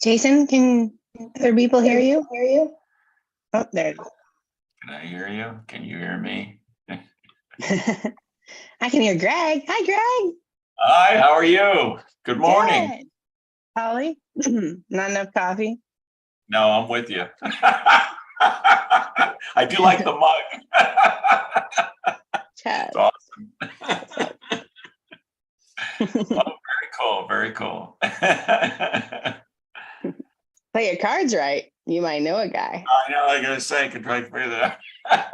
Jason, can other people hear you? Oh, there it Can I hear you? Can you hear me? is. I can hear Greg. Hi, Greg. Hi, how are you? Good morning. Good. Holly, not enough coffee. No, I'm with you. I do like the mug. Chad. It's awesome. Oh, very cool. Very cool. Play your cards right. You might know a guy. I know. I gotta say, I could try to figure that out.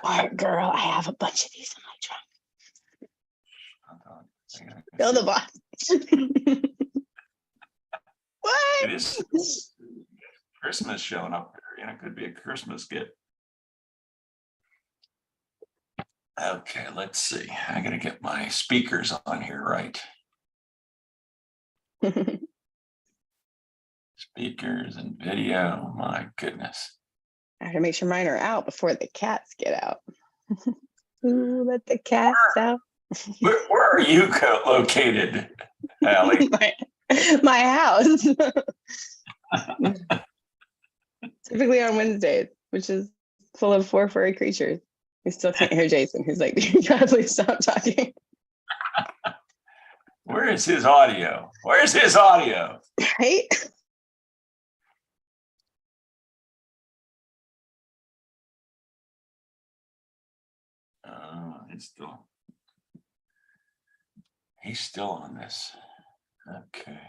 Art girl, I have a bunch of these in my trunk. Fill the box. What? It is Christmas showing up there. You know, it could be a Christmas gift. Okay, let's see. I gotta get my speakers on here, right? Speakers and video. My goodness. I have to make sure mine are out before the cats get out. Ooh, let the cats out. Where are you located, Allie? my house. Typically on Wednesdays, which is full of 4 furry creatures. We still can't hear Jason, who's like, you gotta please stop talking. Where is his audio? Where's his audio? Right? He's still on this. Okay.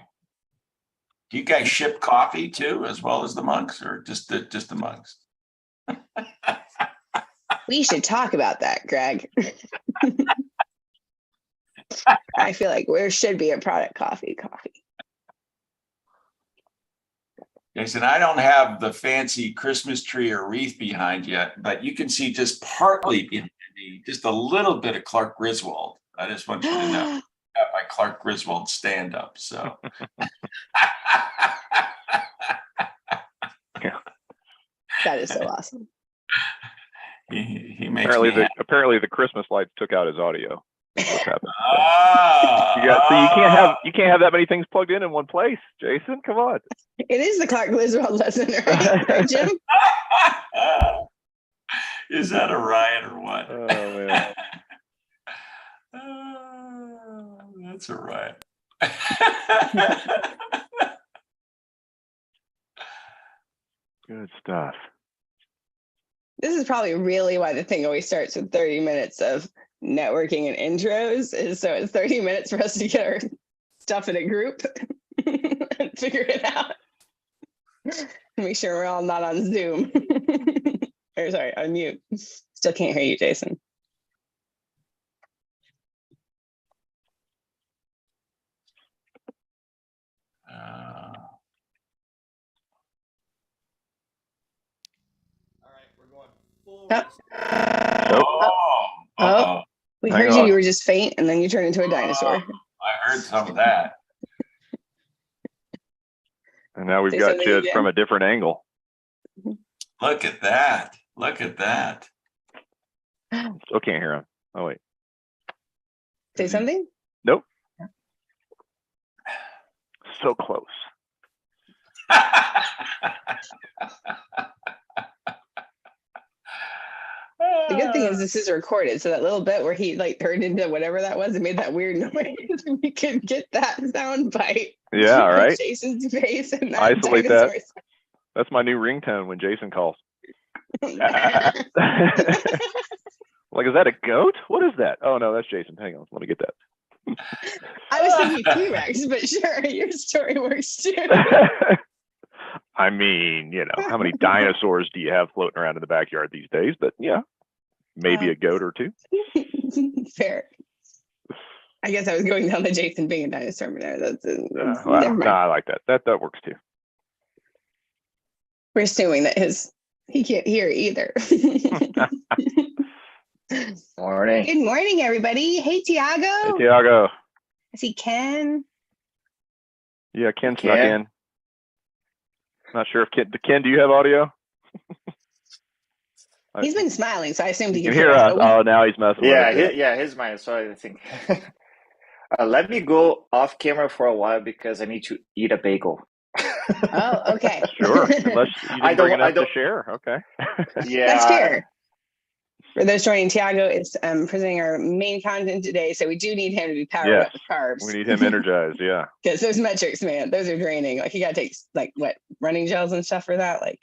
Do you guys ship coffee too, as well as the mugs, or just the mugs? We should talk about that, Greg. I feel like there should be a product coffee. Jason, I don't have the fancy Christmas tree or wreath behind you, but you can see just partly behind me, just a little bit of Clark Griswold. I just want you to know. Got my Clark Griswold stand up. So that is so awesome. He makes apparently the Christmas lights took out his audio. That's what's happened. You can't have that many things plugged in one place, Jason. Come on. It is the Clark Griswold lesson, right, Jim? Is that a riot or what? Oh man. That's a riot. Good stuff. This is probably really why the thing always starts with 30 minutes of networking and intros, is so it's 30 minutes for us to get our stuff in a group and figure it out. Make sure we're all not on Zoom. Or sorry, on mute. Still can't hear you, Jason. We heard you. You were just faint, and then you turned into a dinosaur. I heard some of that. And now we've got kids from a different angle. Look at that. Look at that. Still can't hear him. Oh, wait. Say something? Nope. So close. The good thing is this is recorded, so that little bit where he like turned into whatever that was and made that weird noise, we could get that sound bite. Yeah, all right. Jason's face and that isolate that. That's my new ringtone when Jason calls. Like, is that a goat? What is that? Oh no, that's Jason. Hang on, let me get that. I was thinking T-Rex, but sure, your story works too. I mean, you know, how many dinosaurs do you have floating around in the backyard these days? But yeah, maybe a goat or two. Fair. I guess I was going down the Jason being a dinosaur, but I like that. That works too. We're assuming that he can't hear either. Morning. Good morning, everybody. Hey, Thiago. Hey, Thiago. I see Ken. Yeah, Ken snuck in. Not sure if Ken, do you have audio? He's been smiling, so I assumed he can hear us. Oh, now he's messing with it. His mind. Sorry, I think. Let me go off camera for a while because I need to eat a bagel. Oh, okay. Sure, unless you I didn't bring don't- enough I to don't- share. Okay. Yeah. That's fair. For those joining, Thiago is presenting our main content today, so we do need him to be powered Yes, up with carbs. we need him energized. Yeah. Because those metrics, man, those are draining. Like you gotta take like what running gels and stuff for that, like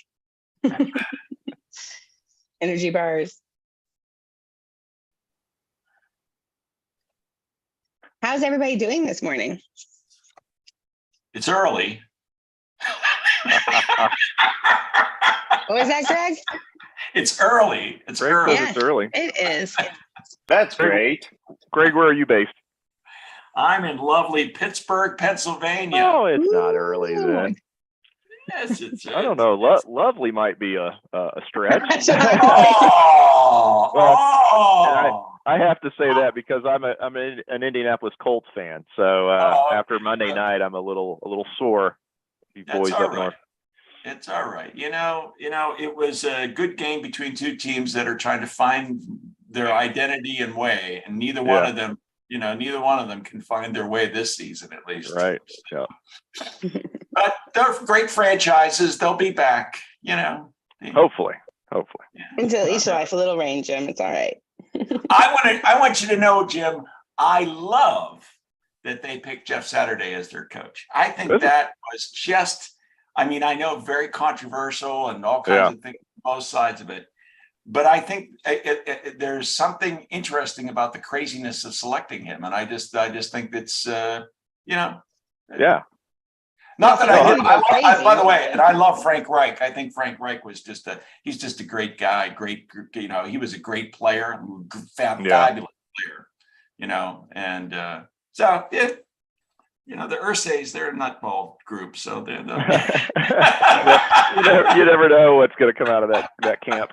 energy bars. How's everybody doing this morning? It's early. What was that, Greg? It's early. It's Greg early. says it's early. It is. That's great. Greg, where are you based? I'm in lovely Pittsburgh, Pennsylvania. Oh, it's not early Ooh. then. Yes, it's. I don't know. Lovely might be a stretch. Oh, Well, oh. I have to say that because I'm an Indianapolis Colts fan. So after Monday night, I'm a little sore. You That's boys all up right. north. It's all right. It was a good game between two teams that are trying to find their identity and way, and neither one of them can find their way this season, at least. Right. Yeah. But they're great franchises. They'll be back. Hopefully. Until at least life a little rain, Jim. It's all right. I want you to know, Jim, I love that they picked Jeff Saturday as their coach. I think that was just, I know very controversial and all kinds of things, both sides of it. But I think there's something interesting about the craziness of selecting him. And I just think it's, Yeah. Not that Crazy. by the way, and I love Frank Reich. I think Frank Reich was he's just a great guy, he was a great player, fabulous player, and so yeah, the Ursays, they're a nutball group, so they're the you never know what's going to come out of that camp.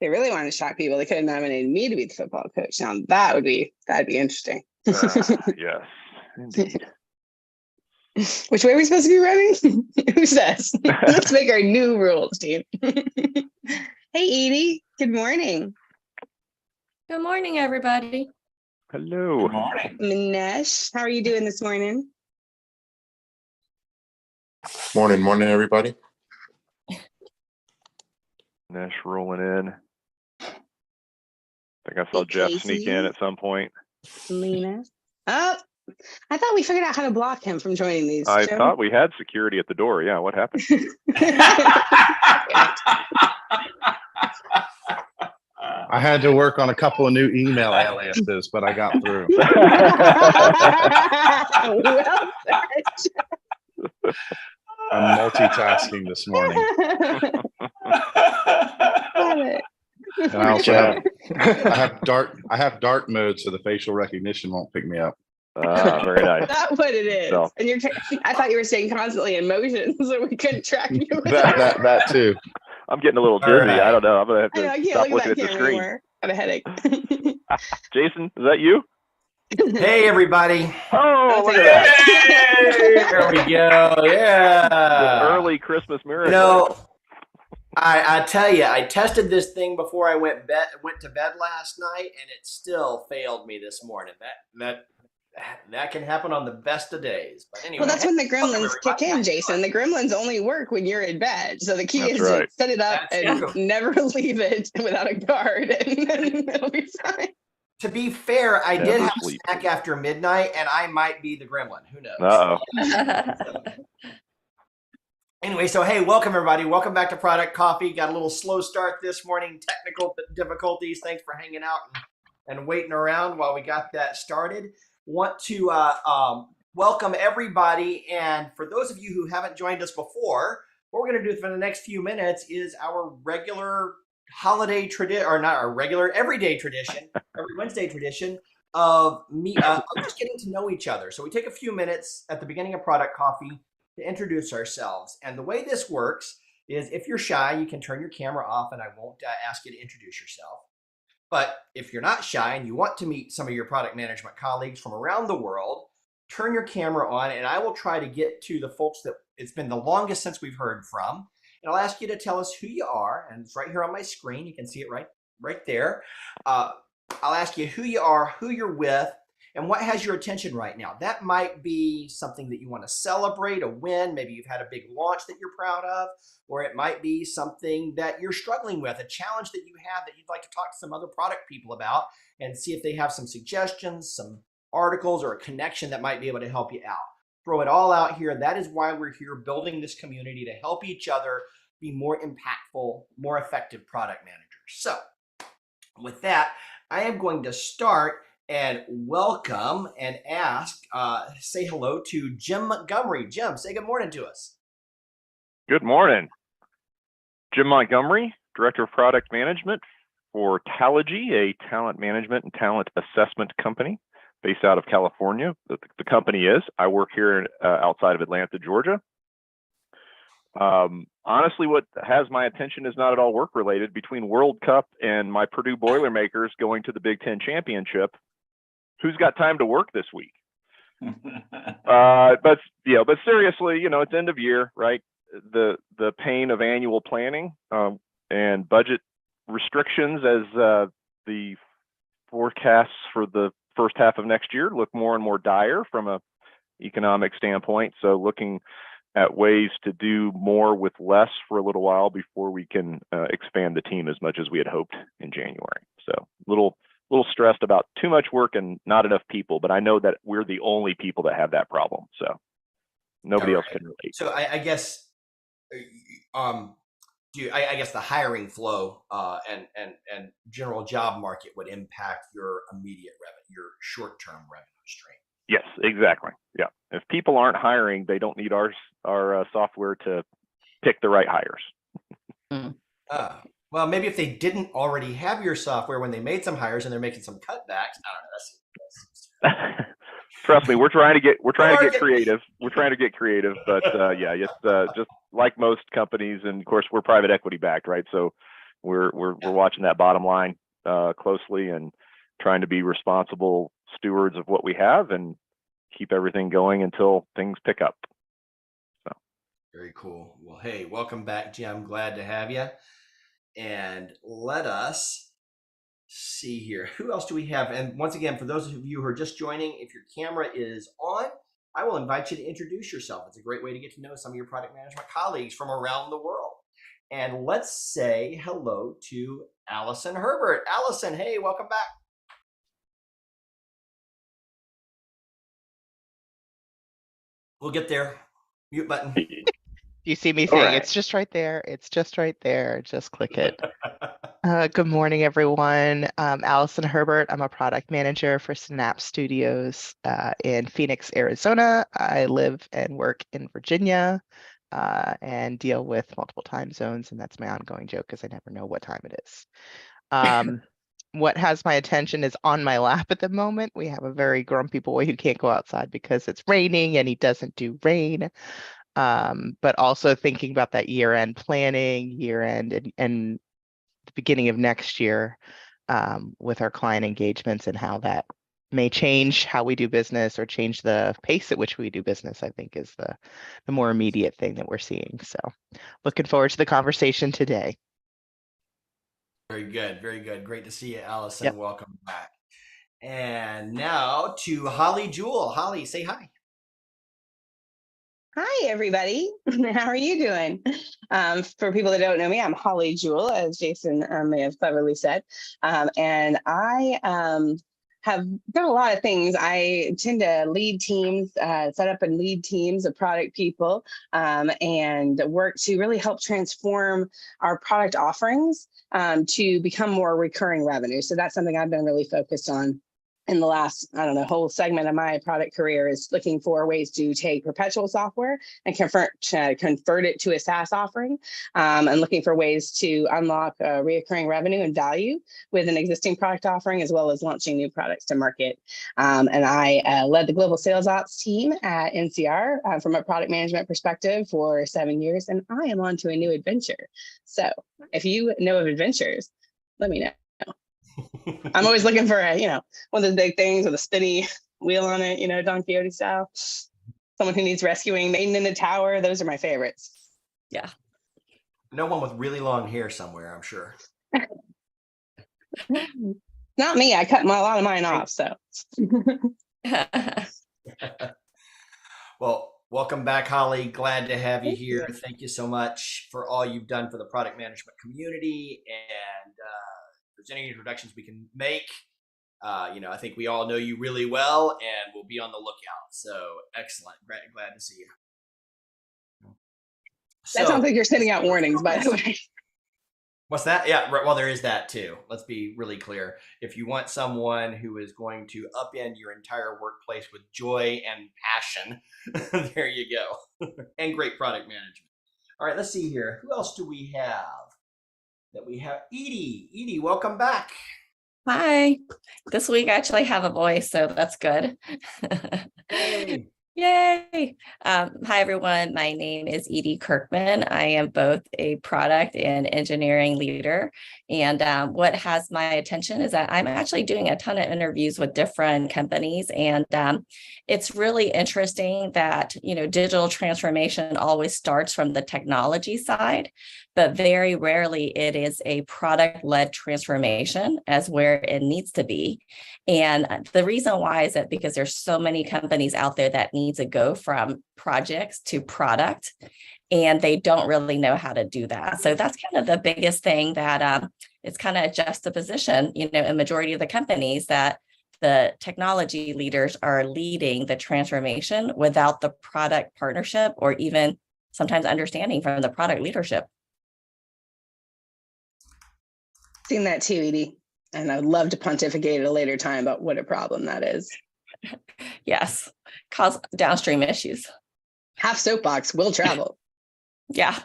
They really wanted to shock people. They could have nominated me to be the football coach. Now that'd be interesting. Yes, indeed. Which way are we supposed to be running? Who says? Let's make our new rules, team. Hey, Edie. Good morning. Good morning, everybody. Hello. Good morning. Minesh, how are you doing this morning? Morning, everybody. Nash rolling in. I think I saw Hey, Jeff Casey. sneak in at some point. Lena. Oh, I thought we figured out how to block him from joining these. I Jim. thought we had security at the door. Yeah, what happened? I had to work on a couple of new email aliases, but I got through. Well I'm multitasking this morning. Love it. And I also have dark mode, so the facial recognition won't pick me up. Very nice. That's what it is. So- And I thought you were staying constantly in motion, so we couldn't track you. That too. I'm getting a little dizzy. All right. I don't know. I'm gonna I know, I have to can't stop look looking at at that the camera screen. anymore. I have a headache. Jason, is that you? Hey, everybody. Oh, look take at that. There we go. The Yeah. early Christmas miracle. You know, I tell you, I tested this thing before I went to bed last night, and it still failed me this morning. That can happen on the best of days. But anyway, Well, that's when the gremlins kick in, everybody. Jason. The gremlins only work when you're in bed. So the key That's is right. to set it up That's and true. never leave it without a guard, and then it'll be fine. To be fair, I did Never have sleep. a snack after midnight, and I might be the gremlin. Who knows? Uh-oh. Anyway, so hey, welcome everybody. Welcome back to Product Coffee. Got a little slow start this morning, technical difficulties. Thanks for hanging out and waiting around while we got that started. Want to welcome everybody. And for those of you who haven't joined us before, what we're going to do for the next few minutes is our regular holiday tradition, or not our regular everyday tradition, every Wednesday tradition of just getting to know each other. So we take a few minutes at the beginning of Product Coffee to introduce ourselves. And the way this works is if you're shy, you can turn your camera off and I won't ask you to introduce yourself. But if you're not shy and you want to meet some of your product management colleagues from around the world, turn your camera on and I will try to get to the folks that it's been the longest since we've heard from. And I'll ask you to tell us who you are. And it's right here on my screen. You can see it right there. I'll ask you who you are, who you're with, And what has your attention right now? That might be something that you want to celebrate, a win. Maybe you've had a big launch that you're proud of, or it might be something that you're struggling with, a challenge that you have that you'd like to talk to some other product people about and see if they have some suggestions, some articles, or a connection that might be able to help you out. Throw it all out here. That is why we're here building this community to help each other be more impactful, more effective product managers. So with that, I am going to start and welcome and say hello to Jim Montgomery. Jim, say good morning to us. Good morning. Jim Montgomery, Director of Product Management for Talogy, a talent management and talent assessment company based out of California. The company is. I work here outside of Atlanta, Georgia. Honestly, what has my attention is not at all work related. Between World Cup and my Purdue Boilermakers going to the Big Ten Championship, who's got time to work this week? But seriously, it's end of year, right? The pain of annual planning and budget restrictions as the forecasts for the first half of next year look more and more dire from a economic standpoint. So looking at ways to do more with less for a little while before we can expand the team as much as we had hoped in January. So little stressed about too much work and not enough people, but I know that we're the only people that have that problem. So nobody else can relate. So I guess, I guess the hiring flow and general job market would impact your immediate revenue, your short-term revenue stream. Yes, exactly. Yeah. If people aren't hiring, they don't need our software to pick the right hires. Well, maybe if they didn't already have your software when they made some hires and they're making some cutbacks, I don't know. Trust me, we're trying to get creative. We're trying to get creative, but just like most companies, and of course we're private equity backed, right? So we're watching that bottom line closely and trying to be responsible stewards of what we have and keep everything going until things pick up. So very cool. Well, hey, welcome back, Jim. Glad to have you. And let us see here. Who else do we have? And once again, for those of you who are just joining, if your camera is on, I will invite you to introduce yourself. It's a great way to get to know some of your product management colleagues from around the world. And let's say hello to Allison Herbert. Allison, hey, welcome back. We'll get there. Mute button. You see me saying, it's just right there. It's just right there. Just click it. Good morning, everyone. Allison Herbert. I'm a product manager for Synapse Studios in Phoenix, Arizona. I live and work in Virginia and deal with multiple time zones. And that's my ongoing joke because I never know what time it is. What has my attention is on my lap at the moment. We have a very grumpy boy who can't go outside because it's raining and he doesn't do rain. But also thinking about that year-end planning, year-end and the beginning of next year with our client engagements and how that may change how we do business or change the pace at which we do business, I think is the more immediate thing that we're seeing. So looking forward to the conversation today. Very good. Very good. Great to see you, Allison. Yep. Welcome back. And now to Holly Jewell. Holly, say hi. Hi, everybody. How are you doing? For people that don't know me, I'm Holly Jewell, as Jason may have cleverly said. And I have done a lot of things. I tend to lead teams, set up and lead teams of product people, and work to really help transform our product offerings to become more recurring revenue. So that's something I've been really focused on in the last, whole segment of my product career is looking for ways to take perpetual software and convert it to a SaaS offering, and looking for ways to unlock reoccurring revenue and value with an existing product offering, as well as launching new products to market. And I led the global sales ops team at NCR from a product management perspective for 7 years, and I am on to a new adventure. So if you know of adventures, let me know. I'm always looking for one of those big things with a spinny wheel on it, Don Quixote style. Someone who needs rescuing, Maiden in the Tower. Those are my favorites. Yeah. No one with really long hair somewhere, I'm sure. Not me. I cut a lot of mine off. So Well, welcome back, Holly. Glad to have you Thank here. you. Thank you so much for all you've done for the product management community. And if there's any introductions we can make, I think we all know you really well, and we'll be on the lookout. So excellent. Glad to see you. That sounds like you're sending out warnings, by the way. What's that? Yeah, right. Well, there is that too. Let's be really clear. If you want someone who is going to upend your entire workplace with joy and passion, there you go. And great product management. All right, let's see here. Who else do we have? We have Edie. Edie, welcome back. Hi. This week I actually have a voice, so that's good. Hey. Yay. Hi, everyone. My name is Edie Kirkman. I am both a product and engineering leader. And what has my attention is that I'm actually doing a ton of interviews with different companies. And it's really interesting that, digital transformation always starts from the technology side, but very rarely it is a product-led transformation as where it needs to be. And the reason why is that because there's so many companies out there that need to go from projects to product, and they don't really know how to do that. So that's kind of the biggest thing that it's kind of a juxtaposition, a majority of the companies that the technology leaders are leading the transformation without the product partnership or even sometimes understanding from the product leadership. Seen that too, Edie. And I'd love to pontificate at a later time about what a problem that is. Yes, cause downstream issues. Half soapbox will travel. Yeah.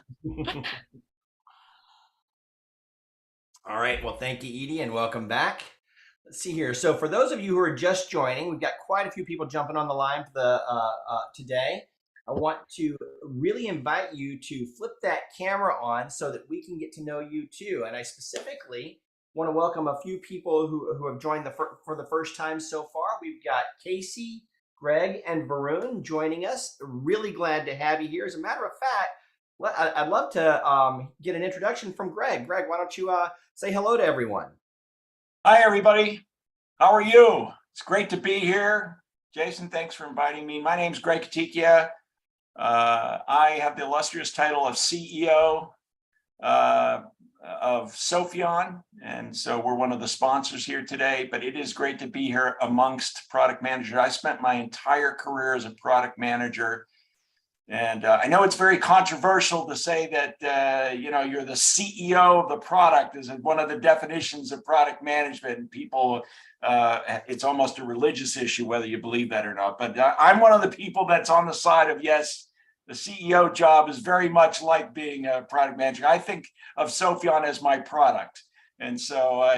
All right. Well, thank you, Edie, and welcome back. Let's see here. So for those of you who are just joining, we've got quite a few people jumping on the line for the today. I want to really invite you to flip that camera on so that we can get to know you too. And I specifically want to welcome a few people who have joined for the first time so far. We've got Casey, Greg, and Varun joining us. Really glad to have you here. As a matter of fact, I'd love to get an introduction from Greg. Greg, why don't you say hello to everyone? Hi, everybody. How are you? It's great to be here. Jason, thanks for inviting me. My name's Greg Katikia. I have the illustrious title of CEO of Sophion, and so we're one of the sponsors here today, but it is great to be here amongst product managers. I spent my entire career as a product manager, and I know it's very controversial to say that you're the CEO of the product is one of the definitions of product management, and people it's almost a religious issue whether you believe that or not, but I'm one of the people that's on the side of yes. The CEO job is very much like being a product manager. I think of Sophion as my product, and so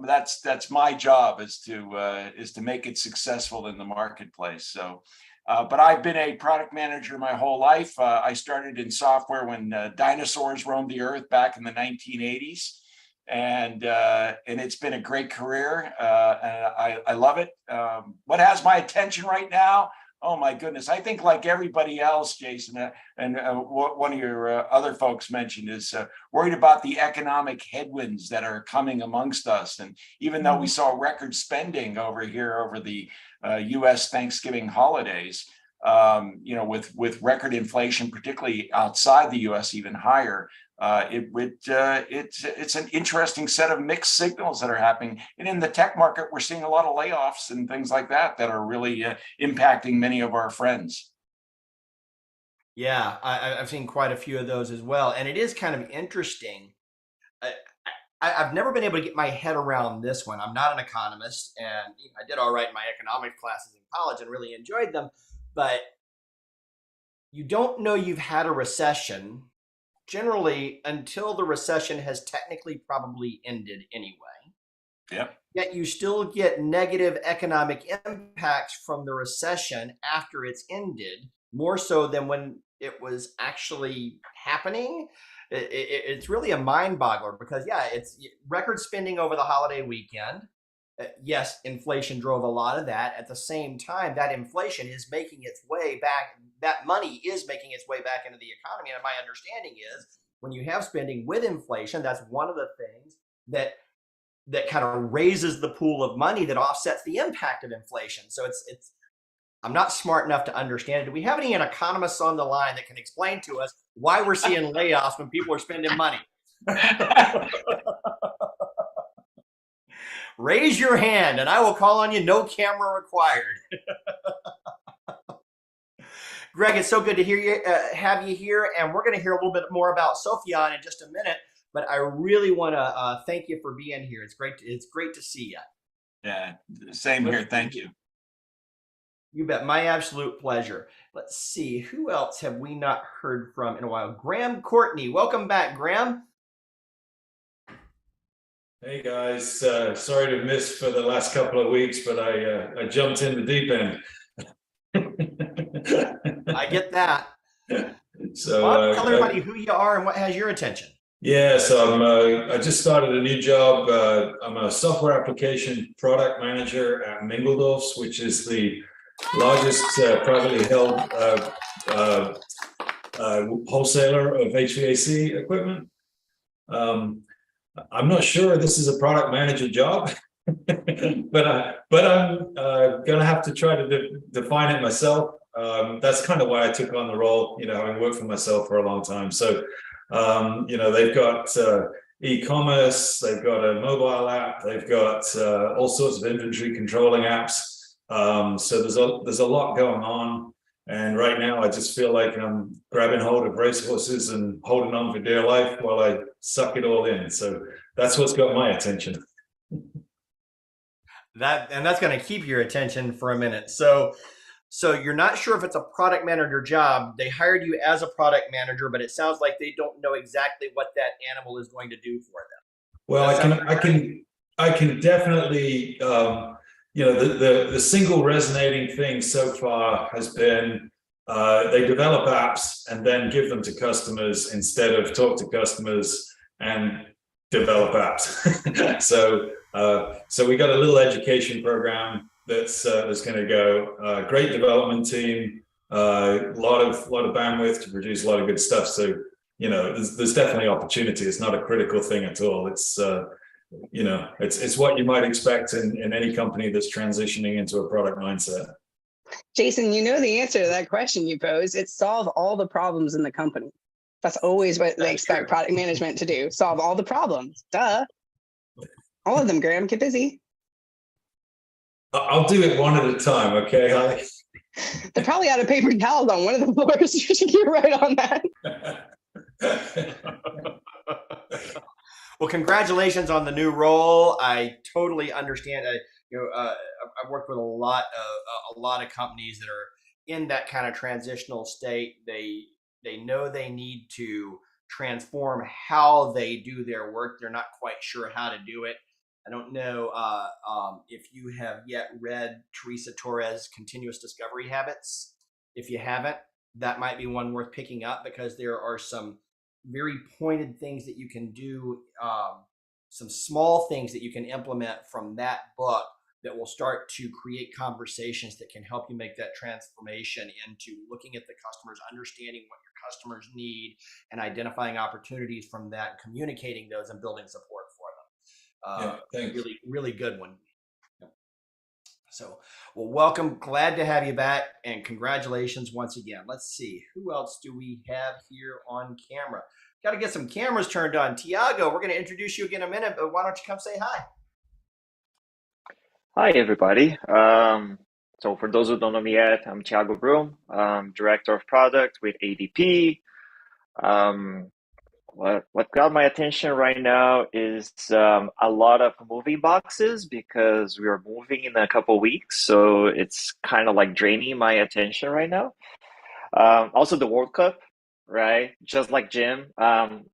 that's my job is to make it successful in the marketplace. So, but I've been a product manager my whole life. I started in software when dinosaurs roamed the earth back in the 1980s, and it's been a great career, and I love it. What has my attention right now? Oh my goodness. I think like everybody else, Jason, and what one of your other folks mentioned is worried about the economic headwinds that are coming amongst us. And even though we saw record spending over the US Thanksgiving holidays, with record inflation, particularly outside the US, even higher, it's an interesting set of mixed signals that are happening. And in the tech market, we're seeing a lot of layoffs and things like that are really impacting many of our friends. Yeah, I've seen quite a few of those as well. And it is kind of interesting. I've never been able to get my head around this one. I'm not an economist, and I did all right in my economics classes in college and really enjoyed them. But you don't know you've had a recession generally until the recession has technically probably ended anyway. Yep. Yet you still get negative economic impacts from the recession after it's ended, more so than when it was actually happening. It's really a mind boggler because, yeah, it's record spending over the holiday weekend. Yes, inflation drove a lot of that. At the same time, that inflation is making its way back. That money is making its way back into the economy. And my understanding is when you have spending with inflation, that's one of the things that that kind of raises the pool of money that offsets the impact of inflation. So it's I'm not smart enough to understand it. Do we have any economists on the line that can explain to us why we're seeing layoffs when people are spending money? Raise your hand and I will call on you. No camera required. Greg, it's so good to hear you, have you here. And we're going to hear a little bit more about Sophion in just a minute. But I really want to thank you for being here. It's great to see you. Yeah, same here. Thank you. You bet. My absolute pleasure. Let's see. Who else have we not heard from in a while? Graham Courtney. Welcome back, Graham. Hey guys, sorry to miss for the last couple of weeks, but I jumped in the deep end. I get that. So well, tell everybody who you are and what has your attention. Yeah, so I just started a new job. I'm a software application product manager at Mingledorff's, which is the largest privately held wholesaler of HVAC equipment. I'm not sure this is a product manager job, but I'm going to have to try to define it myself. That's kind of why I took on the role, having worked for myself for a long time. So, they've got e-commerce, they've got a mobile app, they've got all sorts of inventory controlling apps. So there's a lot going on. And right now, I just feel like I'm grabbing hold of racehorses and holding on for dear life while I suck it all in. So that's what's got my attention. That's going to keep your attention for a minute. So you're not sure if it's a product manager job. They hired you as a product manager, but it sounds like they don't know exactly what that animal is going to do for them. Well, I can definitely. The single resonating thing so far has been they develop apps and then give them to customers instead of talk to customers and develop apps. So we got a little education program that's going to go. Great development team, a lot of bandwidth to produce a lot of good stuff. So there's definitely opportunity. It's not a critical thing at all. It's it's what you might expect in any company that's transitioning into a product mindset. Jason, the answer to that question you posed. It's solve all the problems in the company. That's always what they expect product management to do. Solve all the problems. Duh. All of them, Graham. Get busy. I'll do it one at a time, okay, Holly? They're probably out of paper towels on one of the floors. You should get right on that. Well, congratulations on the new role. I totally understand. I've worked with a lot of companies that are in that kind of transitional state. They know they need to transform how they do their work. They're not quite sure how to do it. I don't know if you have yet read Teresa Torres' Continuous Discovery Habits. If you haven't, that might be one worth picking up because there are some very pointed things that you can do, some small things that you can implement from that book that will start to create conversations that can help you make that transformation into looking at the customers, understanding what your customers need, and identifying opportunities from that, communicating those and building support for them. Really, really good one. So, well, welcome. Glad to have you back, and congratulations once again. Let's see, who else do we have here on camera? Got to get some cameras turned on. Thiago, we're going to introduce you again in a minute, but why don't you come say hi? Hi, everybody. So for those who don't know me yet, I'm Thiago Brum, Director of Product with ADP. What got my attention right now is a lot of moving boxes because we are moving in a couple of weeks. So it's kind of like draining my attention right now. Also the World Cup, right? Just like Jim, I'm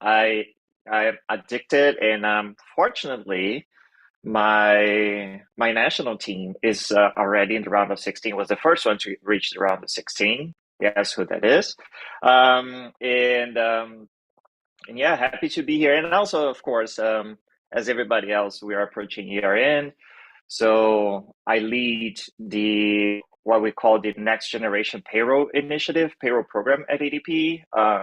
addicted, and fortunately, my national team is already in the round of 16. Was the first one to reach the round of 16. Guess who that is? And yeah, happy to be here. And also, of course, as everybody else, we are approaching year end. So I lead what we call the Next Generation Payroll Initiative, payroll program at ADP. I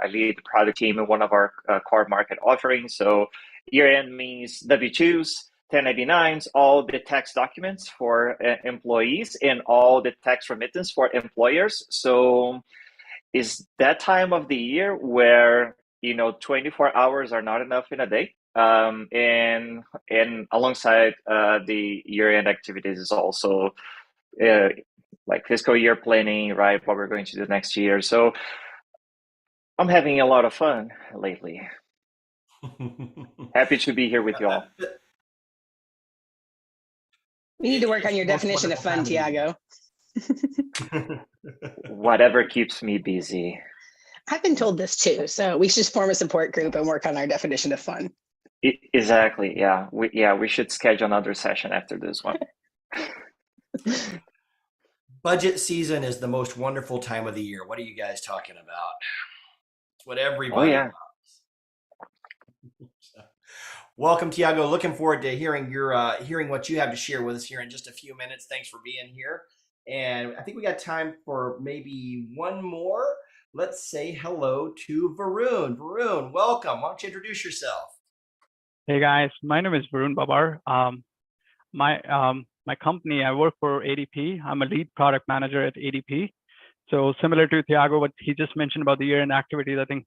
lead the product team in one of our core market offerings. So year end means W-2s, 1099s, all the tax documents for employees, and all the tax remittance for employers. So it's that time of the year where 24 hours are not enough in a day. And alongside the year-end activities is also like fiscal year planning, right? What we're going to do next year. So I'm having a lot of fun lately. Happy to be here with you all. We need to work on your definition of fun, Thiago. Whatever keeps me busy. I've been told this too, so we should form a support group and work on our definition of fun. Exactly. Yeah. We should schedule another session after this one. Budget season is the most wonderful time of the year. What are you guys talking about? It's what everybody loves. Welcome, Thiago. Looking forward to hearing hearing what you have to share with us here in just a few minutes. Thanks for being here. And I think we got time for maybe one more. Let's say hello to Varun. Varun, welcome. Why don't you introduce yourself? Hey guys, my name is Varun Babar. My company, I work for ADP. I'm a lead product manager at ADP. So similar to Thiago, what he just mentioned about the year-end activities, I think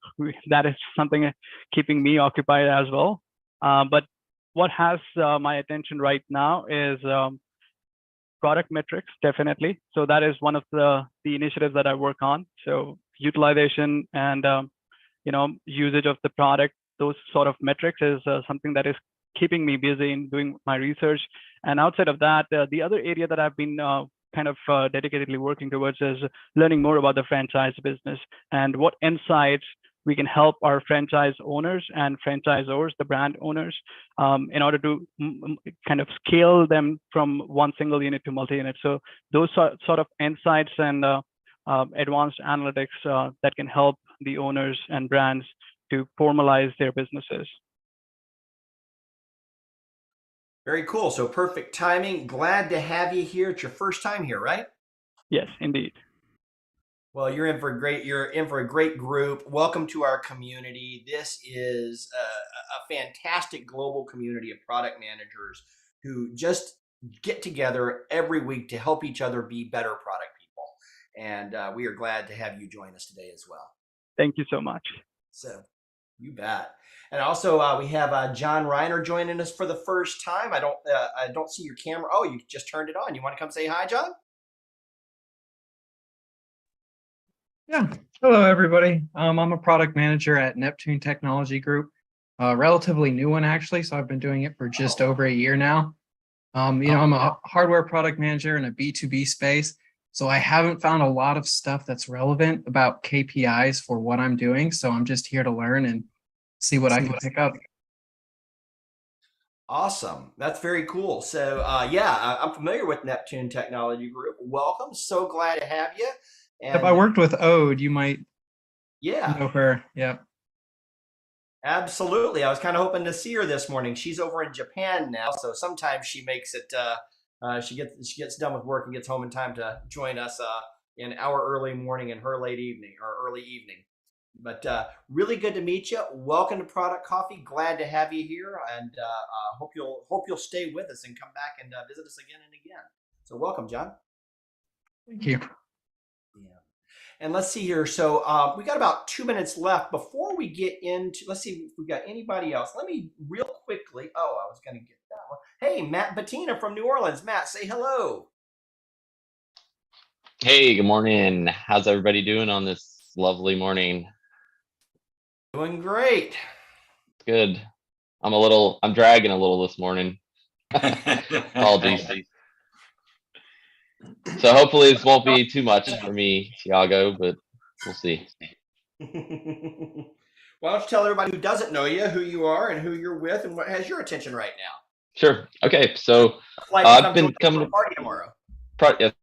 that is something keeping me occupied as well. But what has my attention right now is product metrics, definitely. So that is one of the initiatives that I work on. So utilization and usage of the product, those sort of metrics is something that is keeping me busy in doing my research. And outside of that, the other area that I've been kind of dedicatedly working towards is learning more about the franchise business and what insights we can help our franchise owners and franchisors, the brand owners, in order to kind of scale them from one single unit to multi-unit. So those sort of insights and advanced analytics that can help the owners and brands to formalize their businesses. Very cool. So perfect timing. Glad to have you here. It's your first time here, right? Yes, indeed. Well, you're in for a great group. Welcome to our community. This is a fantastic global community of product managers who just get together every week to help each other be better product people. And we are glad to have you join us today as well. Thank you so much. So, you bet. And also, we have John Reiner joining us for the first time. I don't see your camera. Oh, you just turned it on. You want to come say hi, John? Yeah. Hello, everybody. I'm a product manager at Neptune Technology Group. Relatively new one, actually. So I've been doing it for just over a year now. I'm a hardware product manager in a B2B space. So I haven't found a lot of stuff that's relevant about KPIs for what I'm doing. So I'm just here to learn and see what I can pick up. Awesome. That's very cool. So I'm familiar with Neptune Technology Group. Welcome. So glad to have you. And if I worked with Ode, you might know her. Yeah. Absolutely. I was kind of hoping to see her this morning. She's over in Japan now. So sometimes she makes it, she gets done with work and gets home in time to join us in our early morning and her late evening or early evening. But really good to meet you. Welcome to Product Coffee. Glad to have you here, and hope you'll stay with us and come back and visit us again and again. So welcome, John. Thank you. Yeah. And let's see here. So we got about 2 minutes left before we get into. Let's see if we got anybody else. Let me real quickly. Oh, I was going to get that one. Hey, Matt Bettina from New Orleans. Matt, say hello. Hey, good morning. How's everybody doing on this lovely morning? Doing great. Good. I'm dragging a little this morning. Apologies. So hopefully this won't be too much for me, Thiago, but we'll see. Why don't you tell everybody who doesn't know you who you are and who you're with and what has your attention right now? Sure. Okay. So I've been coming to party tomorrow. Yes,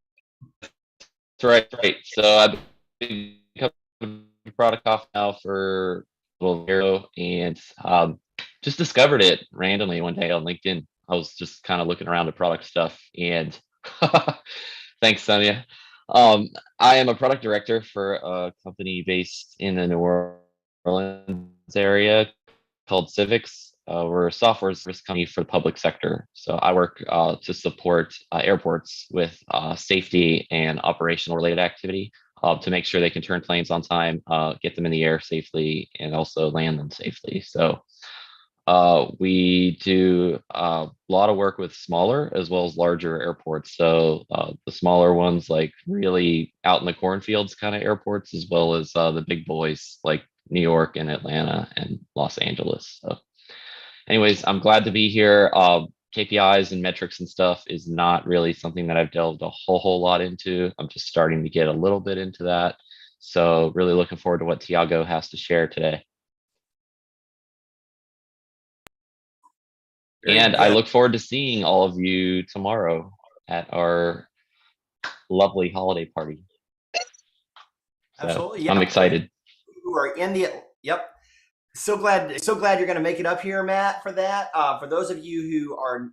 that's right. So I've been coming to Product Coffee now for a little year, and just discovered it randomly one day on LinkedIn. I was just kind of looking around at product stuff, and thanks, Sonia. I am a product director for a company based in the New Orleans area called Civics. we're a software service company for the public sector. So I work to support airports with safety and operational related activity to make sure they can turn planes on time, get them in the air safely, and also land them safely. So we do a lot of work with smaller as well as larger airports. So the smaller ones, like really out in the cornfields kind of airports, as well as the big boys like New York and Atlanta and Los Angeles. So anyways, I'm glad to be here. KPIs and metrics and stuff is not really something that I've delved a whole lot into. I'm just starting to get a little bit into that. So really looking forward to what Thiago has to share today. And I look forward to seeing all of you tomorrow at our lovely holiday party. So Absolutely. Yeah. I'm excited. Who are in the, yep. So glad you're going to make it up here, Matt, for that. For those of you who are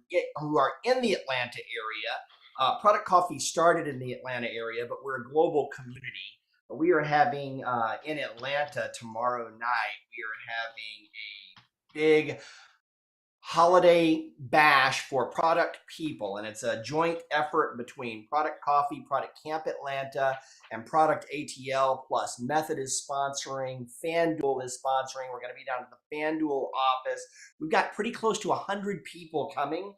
in the Atlanta area, Product Coffee started in the Atlanta area, but we're a global community. We are having in Atlanta tomorrow night, we are having a big holiday bash for product people, and it's a joint effort between Product Coffee, Product Camp Atlanta, and Product ATL, plus Method is sponsoring, FanDuel is sponsoring. We're going to be down at the FanDuel office. We've got pretty close to 100 people coming,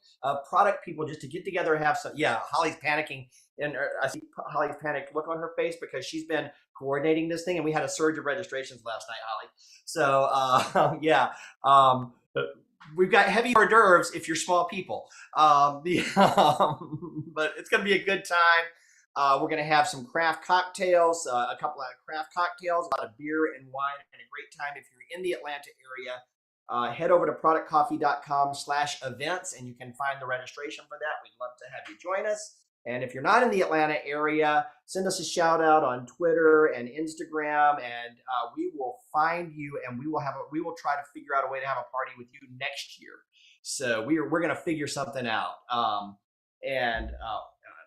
product people, just to get together and have some. Yeah, Holly's panicking, and I see Holly's panicked look on her face because she's been coordinating this thing, and we had a surge of registrations last night, Holly. So yeah. We've got heavy hors d'oeuvres if you're small people, but it's going to be a good time. We're going to have some craft cocktails, a couple of craft cocktails, a lot of beer and wine, and a great time. If you're in the Atlanta area, head over to productcoffee.com/events, and you can find the registration for that. We'd love to have you join us. And if you're not in the Atlanta area, send us a shout out on Twitter and Instagram, and we will find you, and we will try to figure out a way to have a party with you next year. So we're going to figure something out.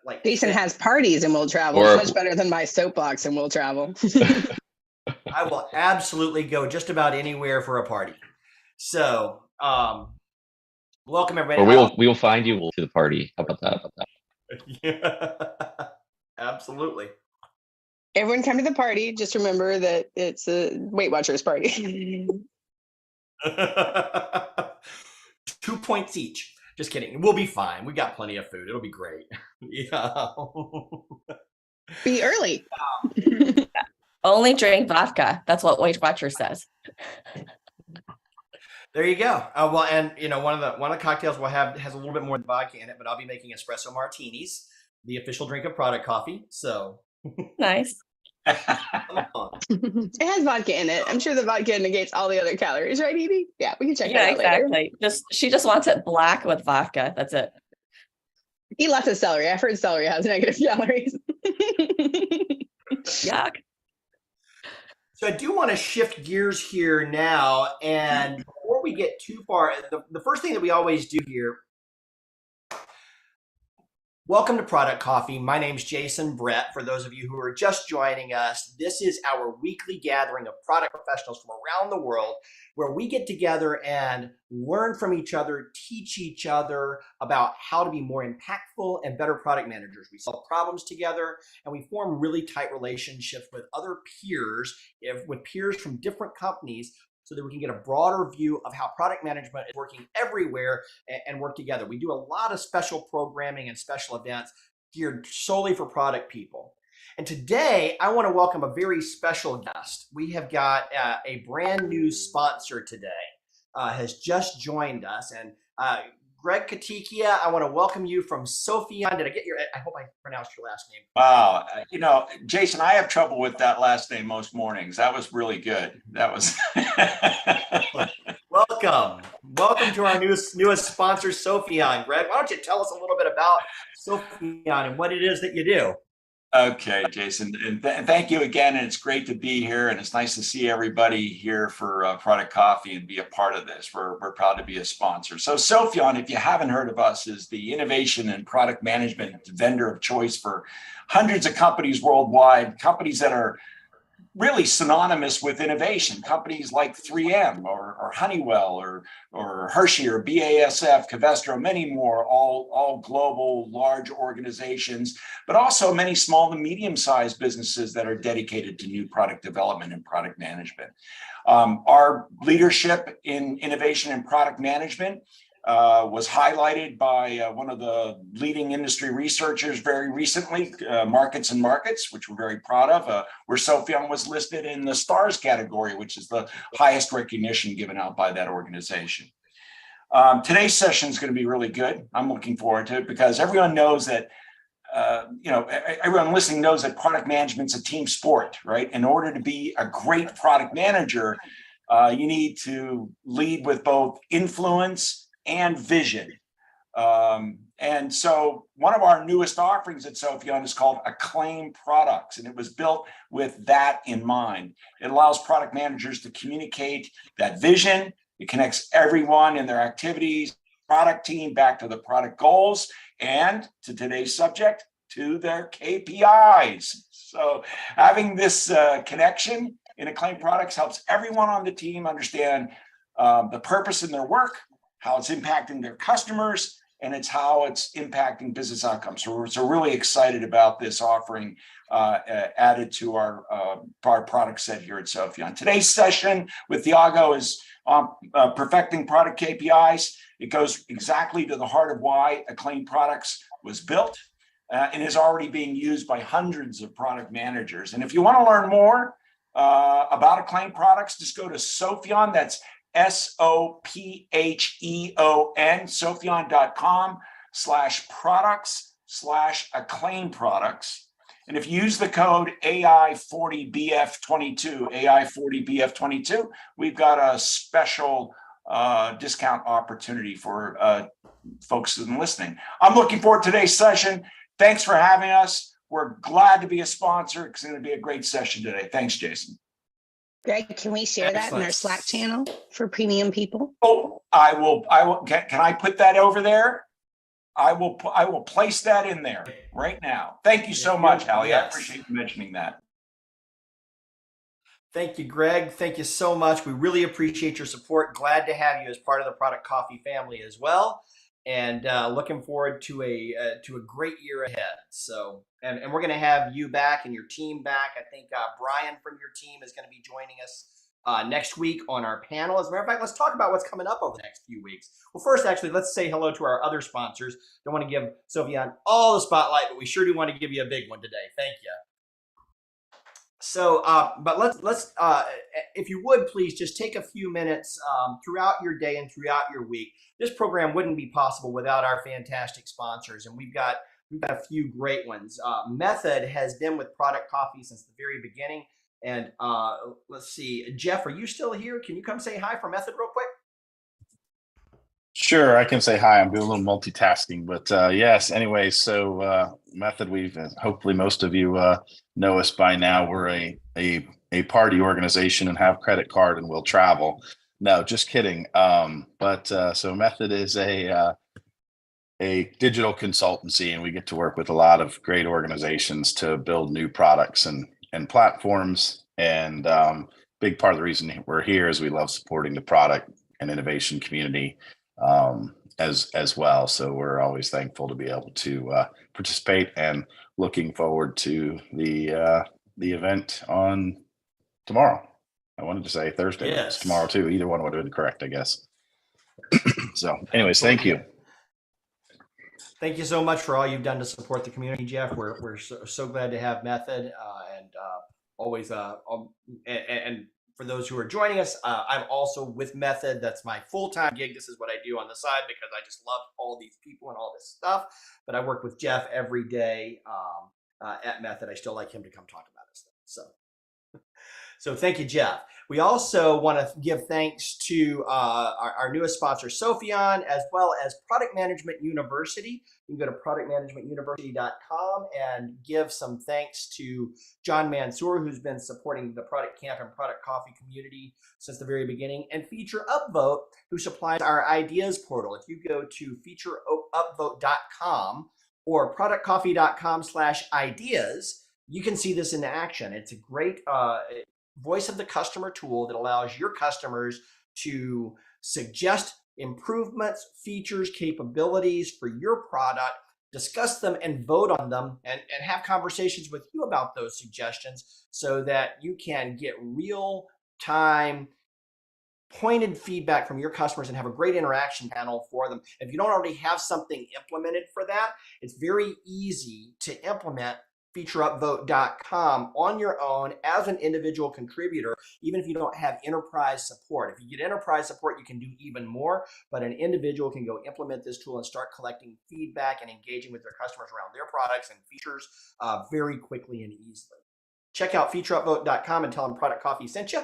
Like Jason has parties and will travel. It's much better than my soapbox and will travel. I will absolutely go just about anywhere for a party. So welcome everybody. Or we will find you to the party. How about that? Yeah, absolutely. Everyone come to the party. Just remember that it's a Weight Watchers party. 2 points each. Just kidding. We'll be fine. We got plenty of food. It'll be great. Yeah. Be early. Only drink vodka. That's what Weight Watchers says. There you go. Well, and one of the cocktails we'll have has a little bit more vodka in it, but I'll be making espresso martinis, the official drink of Product Coffee. So nice. It has vodka in it. I'm sure the vodka negates all the other calories, right, Edie? Yeah, we can check that out exactly. later. She just wants it black with vodka. That's it. Eat lots of celery. I've heard celery has negative calories. Yuck. So I do want to shift gears here now, and before we get too far, the first thing that we always do here. Welcome to Product Coffee. My name's Jason Brett. For those of you who are just joining us, this is our weekly gathering of product professionals from around the world where we get together and learn from each other, teach each other about how to be more impactful and better product managers. We solve problems together, and we form really tight relationships with other peers, with peers from different companies, so that we can get a broader view of how product management is working everywhere and work together. We do a lot of special programming and special events geared solely for product people. And today, I want to welcome a very special guest. We have got a brand new sponsor today, has just joined us. And Greg Katikia, I want to welcome you from Sophion. I hope I pronounced your last name. Wow. Jason, I have trouble with that last name most mornings. That was really good. That was. Welcome to our newest sponsor, Sophion. Greg, why don't you tell us a little bit about Sophion and what it is that you do? Okay, Jason, and thank you again. And it's great to be here, and it's nice to see everybody here for Product Coffee and be a part of this. We're proud to be a sponsor. So Sophion, if you haven't heard of us, is the innovation and product management vendor of choice for hundreds of companies worldwide, companies that are really synonymous with innovation. Companies like 3M or Honeywell or Hershey or BASF, Covestro, many more, all global large organizations, but also many small and medium-sized businesses that are dedicated to new product development and product management. Our leadership in innovation and product management was highlighted by one of the leading industry researchers very recently, Markets and Markets, which we're very proud of, where Sophion was listed in the STARS category, which is the highest recognition given out by that organization. Today's session is going to be really good. I'm looking forward to it because everyone knows that everyone listening knows that product management's a team sport, right? In order to be a great product manager, you need to lead with both influence and vision. And so one of our newest offerings at Sophion is called Acclaim Products, and it was built with that in mind. It allows product managers to communicate that vision. It connects everyone in their activities, product team back to the product goals, and to today's subject, to their KPIs. So having this connection in Acclaim Products helps everyone on the team understand the purpose in their work, how it's impacting their customers, and it's how it's impacting business outcomes. So we're really excited about this offering added to our product set here at Sophion. Today's session with Thiago is on perfecting product KPIs. It goes exactly to the heart of why Acclaim Products was built and is already being used by hundreds of product managers. And if you want to learn more about Acclaim Products, just go to Sophion. That's SOPHEON, Sophion.com/products/Acclaim Products. And if you use the code AI40BF22, we've got a special discount opportunity for folks listening. I'm looking forward to today's session. Thanks for having us. We're glad to be a sponsor. It's going to be a great session today. Thanks, Jason. Greg, can we share that in our Slack channel for premium people? Oh, I will. Can I put that over there? I will place that in there right now. Thank you so much, Hallie. Yes. I appreciate you mentioning that. Thank you, Greg. Thank you so much. We really appreciate your support. Glad to have you as part of the Product Coffee family as well. And looking forward to a great year ahead. So, and we're going to have you back and your team back. I think Brian from your team is going to be joining us next week on our panel. As a matter of fact, let's talk about what's coming up over the next few weeks. Well, first, actually, let's say hello to our other sponsors. Don't want to give Sophion all the spotlight, but we sure do want to give you a big one today. Thank you. So, but let's if you would please just take a few minutes throughout your day and throughout your week. This program wouldn't be possible without our fantastic sponsors, and we've got a few great ones. Method has been with Product Coffee since the very beginning, and let's see, Jeff, are you still here? Can you come say hi for Method real quick? Sure, I can say hi. I'm doing a little multitasking, but yes. Anyway, so Method, we've hopefully most of you know us by now. We're a party organization and have credit card and will travel. No, just kidding. But so Method is a digital consultancy, and we get to work with a lot of great organizations to build new products and platforms. And big part of the reason we're here is we love supporting the product and innovation community as well. So we're always thankful to be able to participate and looking forward to the event on tomorrow. I wanted to say Thursday, yes. But it's tomorrow too. Either one would have been correct, I guess. So anyways, thank you. Thank you so much for all you've done to support the community, Jeff. We're so glad to have Method and always and for those who are joining us, I'm also with Method. That's my full-time gig. This is what I do on the side because I just love all these people and all this stuff. But I work with Jeff every day at Method. I still like him to come talk about his stuff. So thank you, Jeff. We also want to give thanks to our newest sponsor, Sophion, as well as Product Management University. You can go to productmanagementuniversity.com and give some thanks to John Mansour, who's been supporting the Product Camp and Product Coffee community since the very beginning, and Feature Upvote, who supplies our ideas portal. If you go to featureupvote.com or productcoffee.com/ideas, you can see this in action. It's a great voice of the customer tool that allows your customers to suggest improvements, features, capabilities for your product, discuss them and vote on them, and have conversations with you about those suggestions so that you can get real time pointed feedback from your customers and have a great interaction panel for them. If you don't already have something implemented for that, it's very easy to implement featureupvote.com on your own as an individual contributor, even if you don't have enterprise support. If you get enterprise support, you can do even more, but an individual can go implement this tool and start collecting feedback and engaging with their customers around their products and features very quickly and easily. Check out featureupvote.com and tell them Product Coffee sent you.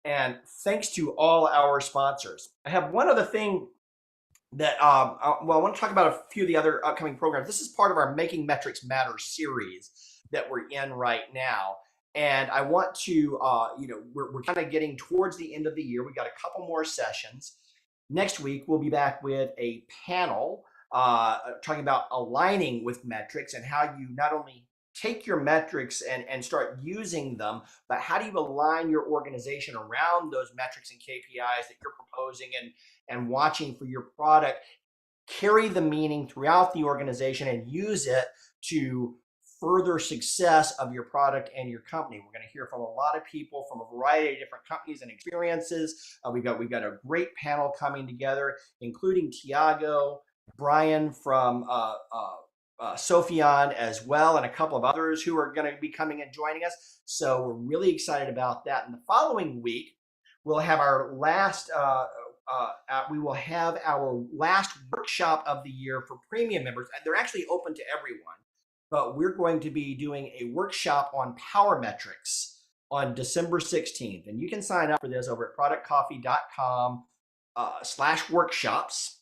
And thanks to all our sponsors. I have one other thing that, I want to talk about a few of the other upcoming programs. This is part of our Making Metrics Matter series that we're in right now. And I want to, we're kind of getting towards the end of the year. We got a couple more sessions. Next week, we'll be back with a panel talking about aligning with metrics and how you not only take your metrics and start using them, but how do you align your organization around those metrics and KPIs that you're proposing and watching for your product, carry the meaning throughout the organization and use it to further success of your product and your company. We're going to hear from a lot of people from a variety of different companies and experiences. We've got a great panel coming together, including Thiago, Brian from Sophion as well, and a couple of others who are going to be coming and joining us. So we're really excited about that. And the following week, we'll have our last workshop of the year for premium members. And they're actually open to everyone, but we're going to be doing a workshop on power metrics on December 16th. And you can sign up for this over at productcoffee.com/workshops.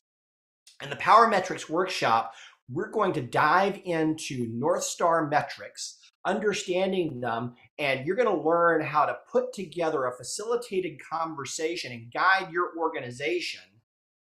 And the power metrics workshop, we're going to dive into North Star metrics, understanding them, and you're going to learn how to put together a facilitated conversation and guide your organization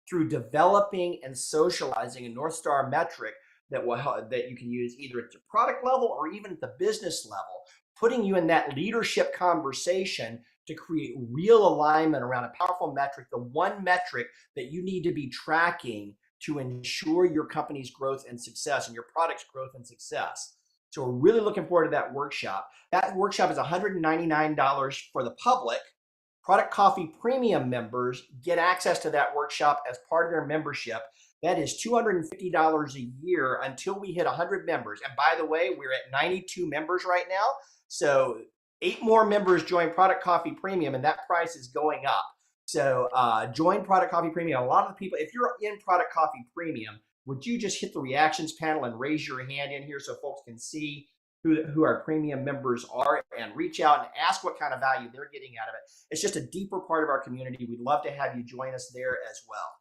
through developing and socializing a North Star metric that will help, that you can use either at the product level or even at the business level, putting you in that leadership conversation to create real alignment around a powerful metric, the one metric that you need to be tracking to ensure your company's growth and success and your product's growth and success. So we're really looking forward to that workshop. That workshop is $199 for the public. Product Coffee Premium members get access to that workshop as part of their membership. That is $250 a year until we hit 100 members. And by the way, we're at 92 members right now. So 8 more members join Product Coffee Premium, and that price is going up. So join Product Coffee Premium. A lot of the people, if you're in Product Coffee Premium, would you just hit the reactions panel and raise your hand in here so folks can see who our premium members are and reach out and ask what kind of value they're getting out of it. It's just a deeper part of our community. We'd love to have you join us there as well.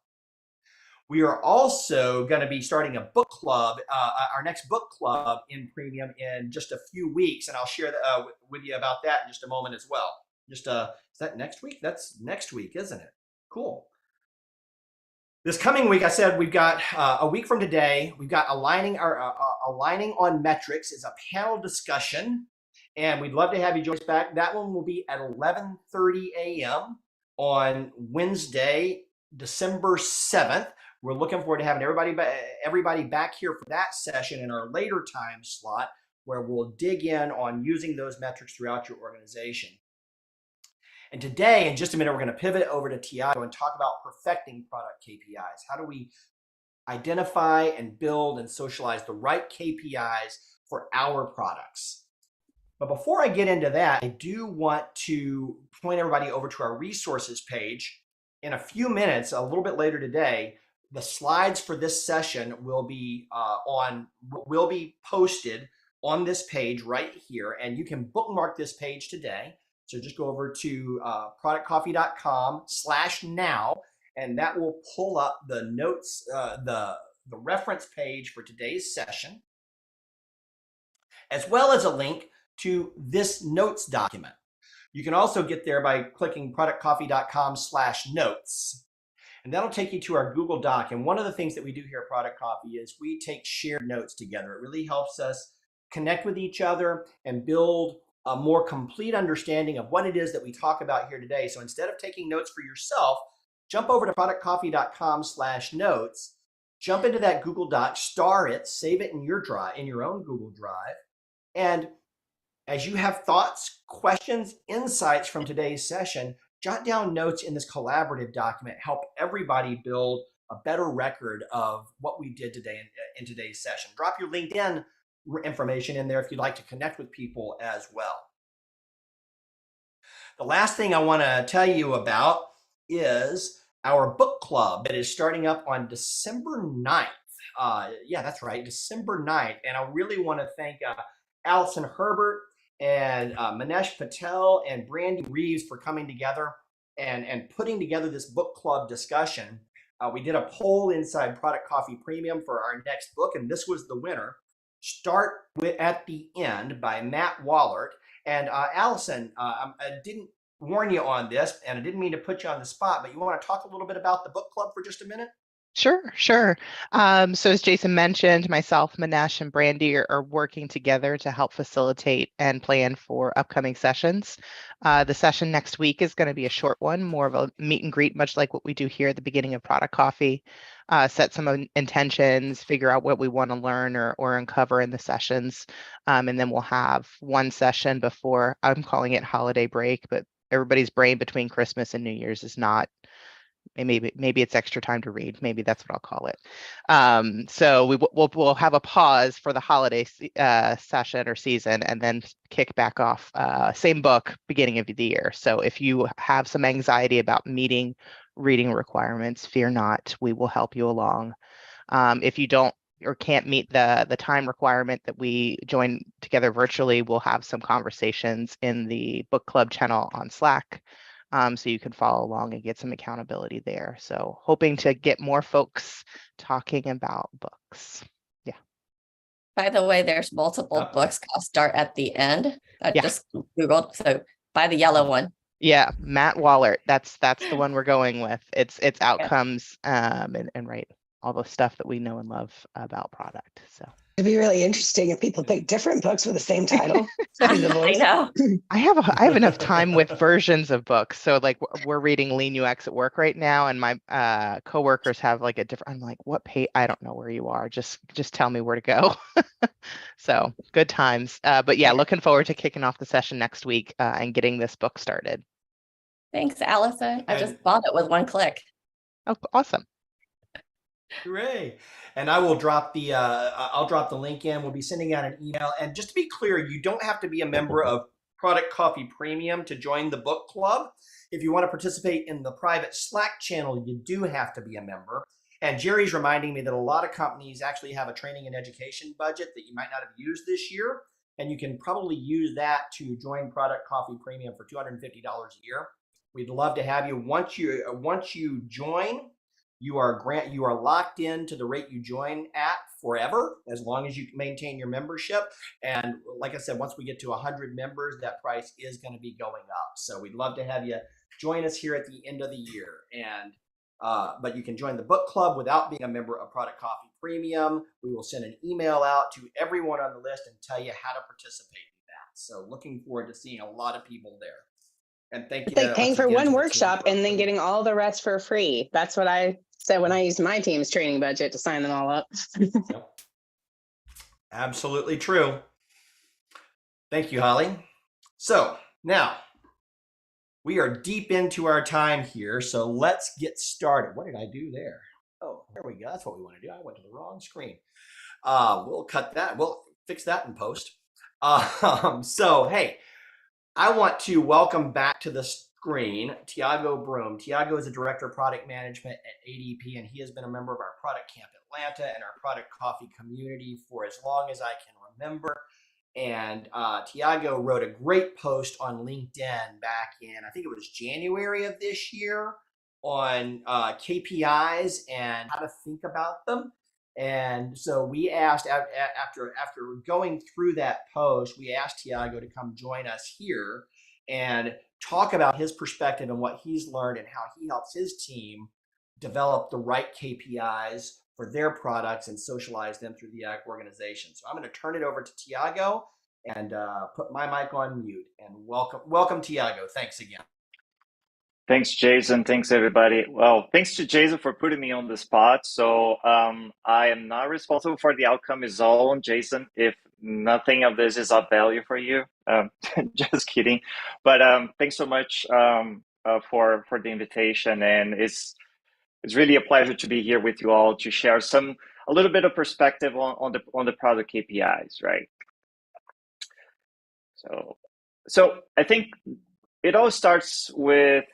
We are also going to be starting a book club, our next book club in Premium in just a few weeks, and I'll share with you about that in just a moment as well. Is that next week? That's next week, isn't it? Cool. This coming week, I said we've got a week from today. We've got aligning on metrics is a panel discussion, and we'd love to have you join us back. That one will be at 11:30 a.m. on Wednesday, December 7th. We're looking forward to having everybody back here for that session in our later time slot, where we'll dig in on using those metrics throughout your organization. And today, in just a minute, we're going to pivot over to Thiago and talk about perfecting product KPIs. How do we identify and build and socialize the right KPIs for our products? But before I get into that, I do want to point everybody over to our resources page. In a few minutes, a little bit later today, the slides for this session will be posted on this page right here, and you can bookmark this page today. So just go over to productcoffee.com/now, and that will pull up the notes, the reference page for today's session, as well as a link to this notes document. You can also get there by clicking productcoffee.com/notes, and that'll take you to our Google Doc. And one of the things that we do here at Product Coffee is we take shared notes together. It really helps us connect with each other, and build a more complete understanding of what it is that we talk about here today. So instead of taking notes for yourself, jump over to productcoffee.com/notes, jump into that Google Doc, star it, save it in your drive, in your own Google Drive. And as you have thoughts, questions, insights from today's session, jot down notes in this collaborative document, help everybody build a better record of what we did today in today's session. Drop your LinkedIn information in there if you'd like to connect with people as well. The last thing I want to tell you about is our book club that is starting up on December 9th. Yeah, that's right, December 9th. And I really want to thank Allison Herbert and Manesh Patel and Brandy Reeves for coming together and putting together this book club discussion. We did a poll inside Product Coffee Premium for our next book, and this was the winner. Start with At the End by Matt Wallert. And Allison, I didn't warn you on this, and I didn't mean to put you on the spot, but you want to talk a little bit about the book club for just a minute? Sure. So as Jason mentioned, myself, Manesh, and Brandy are working together to help facilitate and plan for upcoming sessions. The session next week is going to be a short one, more of a meet and greet, much like what we do here at the beginning of Product Coffee. Set some intentions, figure out what we want to learn or uncover in the sessions. And then we'll have one session before, I'm calling it holiday break, but everybody's brain between Christmas and New Year's is not. Maybe it's extra time to read. Maybe that's what I'll call it. So we'll have a pause for the holiday session or season, and then kick back off. Same book, beginning of the year. So if you have some anxiety about meeting reading requirements, fear not. We will help you along. If you don't or can't meet the time requirement that we join together virtually, we'll have some conversations in the book club channel on Slack. So you can follow along and get some accountability there. So hoping to get more folks talking about books. Yeah. By the way, there's multiple books called Start at the End. I just Googled, so buy the yellow one. Yeah, Matt Wallert. That's the one we're going with. It's outcomes and right, all the stuff that we know and love about product. So it'd be really interesting if people pick different books with the same title. I know. I have enough time with versions of books. So like we're reading Lean UX at work right now, and my coworkers have like a different. I'm like, what page? I don't know where you are. Just tell me where to go. So good times. But yeah, looking forward to kicking off the session next week and getting this book started. Thanks, Allison. I just bought it with one click. Oh, awesome. Hooray. And I will drop the I'll drop the link in. We'll be sending out an email. And just to be clear, you don't have to be a member of Product Coffee Premium to join the book club. If you want to participate in the private Slack channel, you do have to be a member. And Jerry's reminding me that a lot of companies actually have a training and education budget that you might not have used this year. And you can probably use that to join Product Coffee Premium for $250 a year. We'd love to have you. Once you join, you are locked into the rate you join at forever, as long as you maintain your membership. And like I said, once we get to 100 members, that price is going to be going up. So we'd love to have you join us here at the end of the year. And but you can join the book club without being a member of Product Coffee Premium. We will send an email out to everyone on the list and tell you how to participate in that. So looking forward to seeing a lot of people there. And thank you. It's like paying for one workshop and then getting all the rest for free. That's what I said when I used my team's training budget to sign them all up. Yep. Absolutely true. Thank you, Holly. So now we are deep into our time here. So let's get started. What did I do there? Oh, there we go. That's what we want to do. I went to the wrong screen. We'll cut that. We'll fix that in post. So, hey, I want to welcome back to the screen Thiago Brum. Thiago is the Director of Product Management at ADP, and he has been a member of our Product Camp Atlanta and our Product Coffee community for as long as I can remember. And Thiago wrote a great post on LinkedIn back in, I think it was January of this year, on KPIs and how to think about them. And so we asked, after going through that post, we asked Thiago to come join us here and talk about his perspective and what he's learned and how he helps his team develop the right KPIs for their products and socialize them through the organization. So I'm going to turn it over to Thiago and put my mic on mute. And welcome, Thiago. Thanks again. Thanks, Jason. Thanks, everybody. Well, thanks to Jason for putting me on the spot. So I am not responsible for the outcome. It's all on Jason. If nothing of this is of value for you, just kidding. But thanks so much for the invitation, and it's really a pleasure to be here with you all to share a little bit of perspective on the product KPIs, right? So I think it all starts with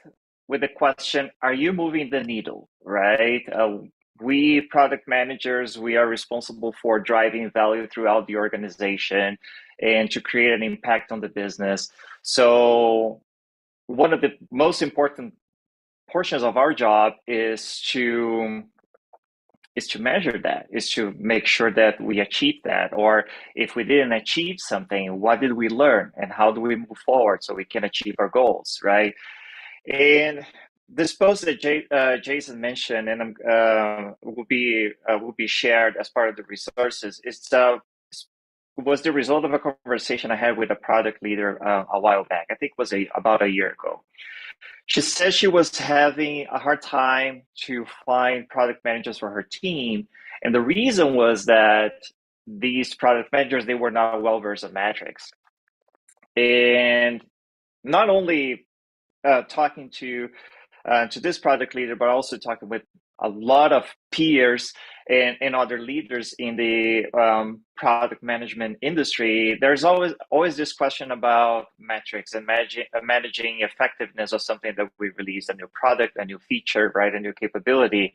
the question, are you moving the needle, right? We product managers, we are responsible for driving value throughout the organization and to create an impact on the business. So one of the most important portions of our job is to measure that, is to make sure that we achieve that. Or if we didn't achieve something, what did we learn and how do we move forward so we can achieve our goals, right? And this post that Jason mentioned and will be shared as part of the resources. Was the result of a conversation I had with a product leader a while back. I think it was about a year ago. She said she was having a hard time to find product managers for her team, and the reason was that these product managers, they were not well versed in metrics, and not only talking to this product leader, but also talking with a lot of peers and other leaders in the product management industry. There's always this question about metrics and managing effectiveness of something that we release, a new product, a new feature, right, a new capability.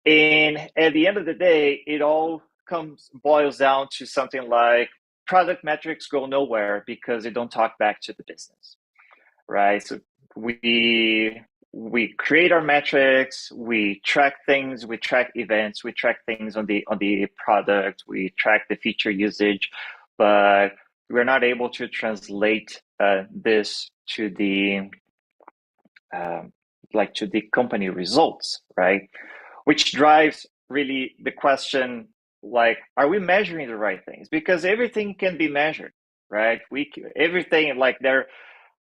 And at the end of the day, it all boils down to something like product metrics go nowhere because they don't talk back to the business, right? So we create our metrics, we track things, we track events, we track things on the product, we track the feature usage, but we're not able to translate this to the to the company results, right? Which drives really the question, like, are we measuring the right things? Because everything can be measured, right? Everything, like, there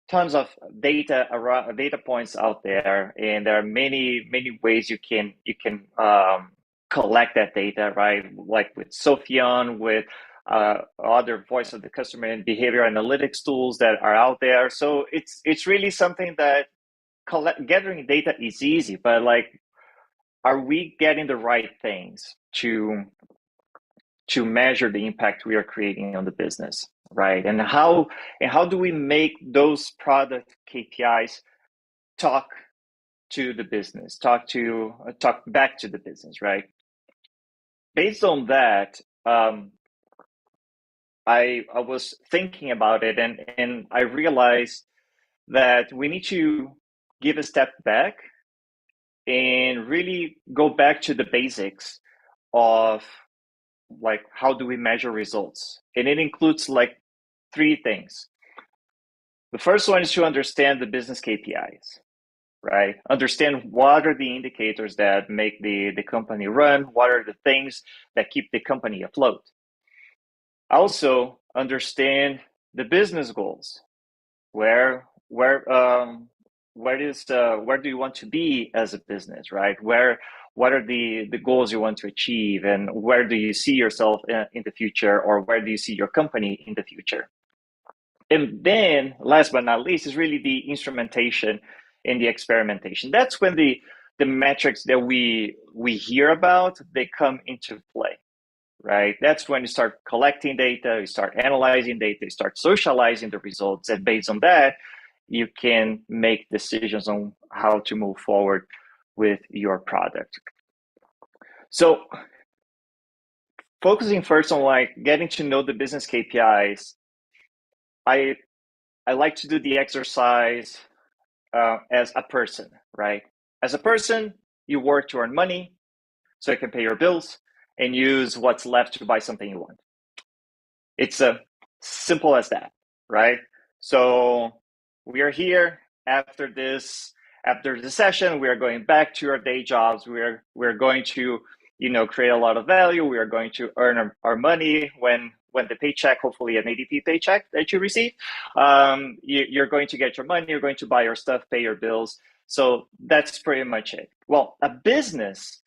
tons of data points out there, and there are many ways you can collect that data, right? Like with Sophion, with other voice of the customer and behavior analytics tools that are out there. So it's really something that gathering data is easy, but like, are we getting the right things to measure the impact we are creating on the business? Right, and how do we make those product KPIs talk to the business, talk back to the business, right? Based on that, I was thinking about it, and I realized that we need to give a step back and really go back to the basics of, like, how do we measure results? And it includes like 3 things. The first one is to understand the business KPIs, right? Understand what are the indicators that make the company run, what are the things that keep the company afloat. Also, understand the business goals. Where do you want to be as a business, right? What are the goals you want to achieve, and where do you see yourself in the future, or where do you see your company in the future? And then, last but not least, is really the instrumentation and the experimentation. That's when the metrics that we hear about, they come into play, right? That's when you start collecting data, you start analyzing data, you start socializing the results, and based on that, you can make decisions on how to move forward with your product. So, focusing first on, like, getting to know the business KPIs, I like to do the exercise as a person, right? As a person, you work to earn money so you can pay your bills and use what's left to buy something you want. It's simple as that, right? So we are here after this after the session, we are going back to our day jobs. We're going to, create a lot of value. We are going to earn our money when the paycheck, hopefully an ADP paycheck that you receive, you're going to get your money. You're going to buy your stuff, pay your bills. So that's pretty much it. Well, a business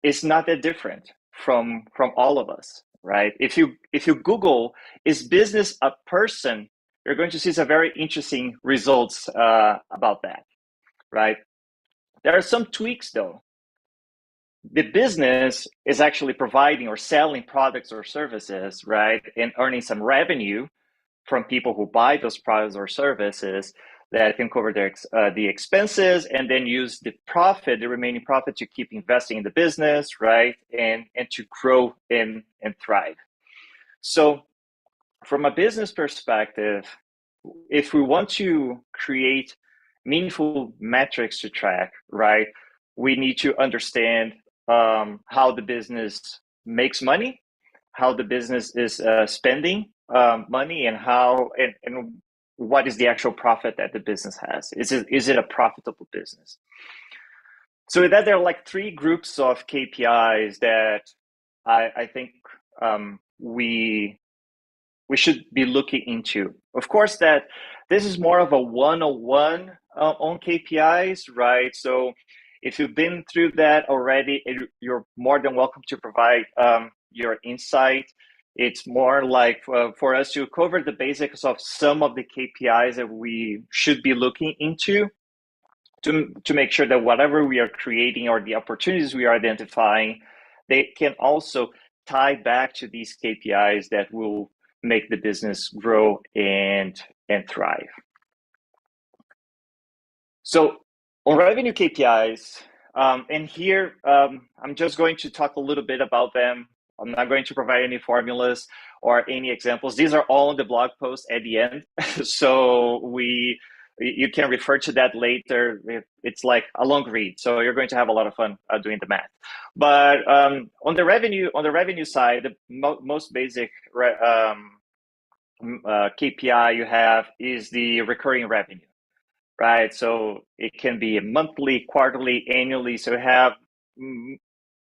is not that different from all of us, right? If you Google, is business a person, you're going to see some very interesting results about that, right? There are some tweaks though. The business is actually providing or selling products or services, right? And earning some revenue from people who buy those products or services that can cover the expenses and then use the remaining profit to keep investing in the business, right? And to grow and thrive. So from a business perspective, if we want to create meaningful metrics to track, right, we need to understand how the business makes money, how the business is spending money, and how and what is the actual profit that the business has. Is it a profitable business? So with that, there are like 3 groups of KPIs that I think we should be looking into. Of course, that this is more of a one-on-one on KPIs, right? So if you've been through that already, you're more than welcome to provide your insight. It's more like for us to cover the basics of some of the KPIs that we should be looking into to make sure that whatever we are creating or the opportunities we are identifying, they can also tie back to these KPIs that will make the business grow and thrive. So on revenue KPIs, and here I'm just going to talk a little bit about them. I'm not going to provide any formulas or any examples. These are all in the blog post at the end. So you can refer to that later. It's like a long read, so you're going to have a lot of fun doing the math. But on the revenue side, the most basic KPI you have is the recurring revenue, right? So it can be monthly, quarterly, annually. So you have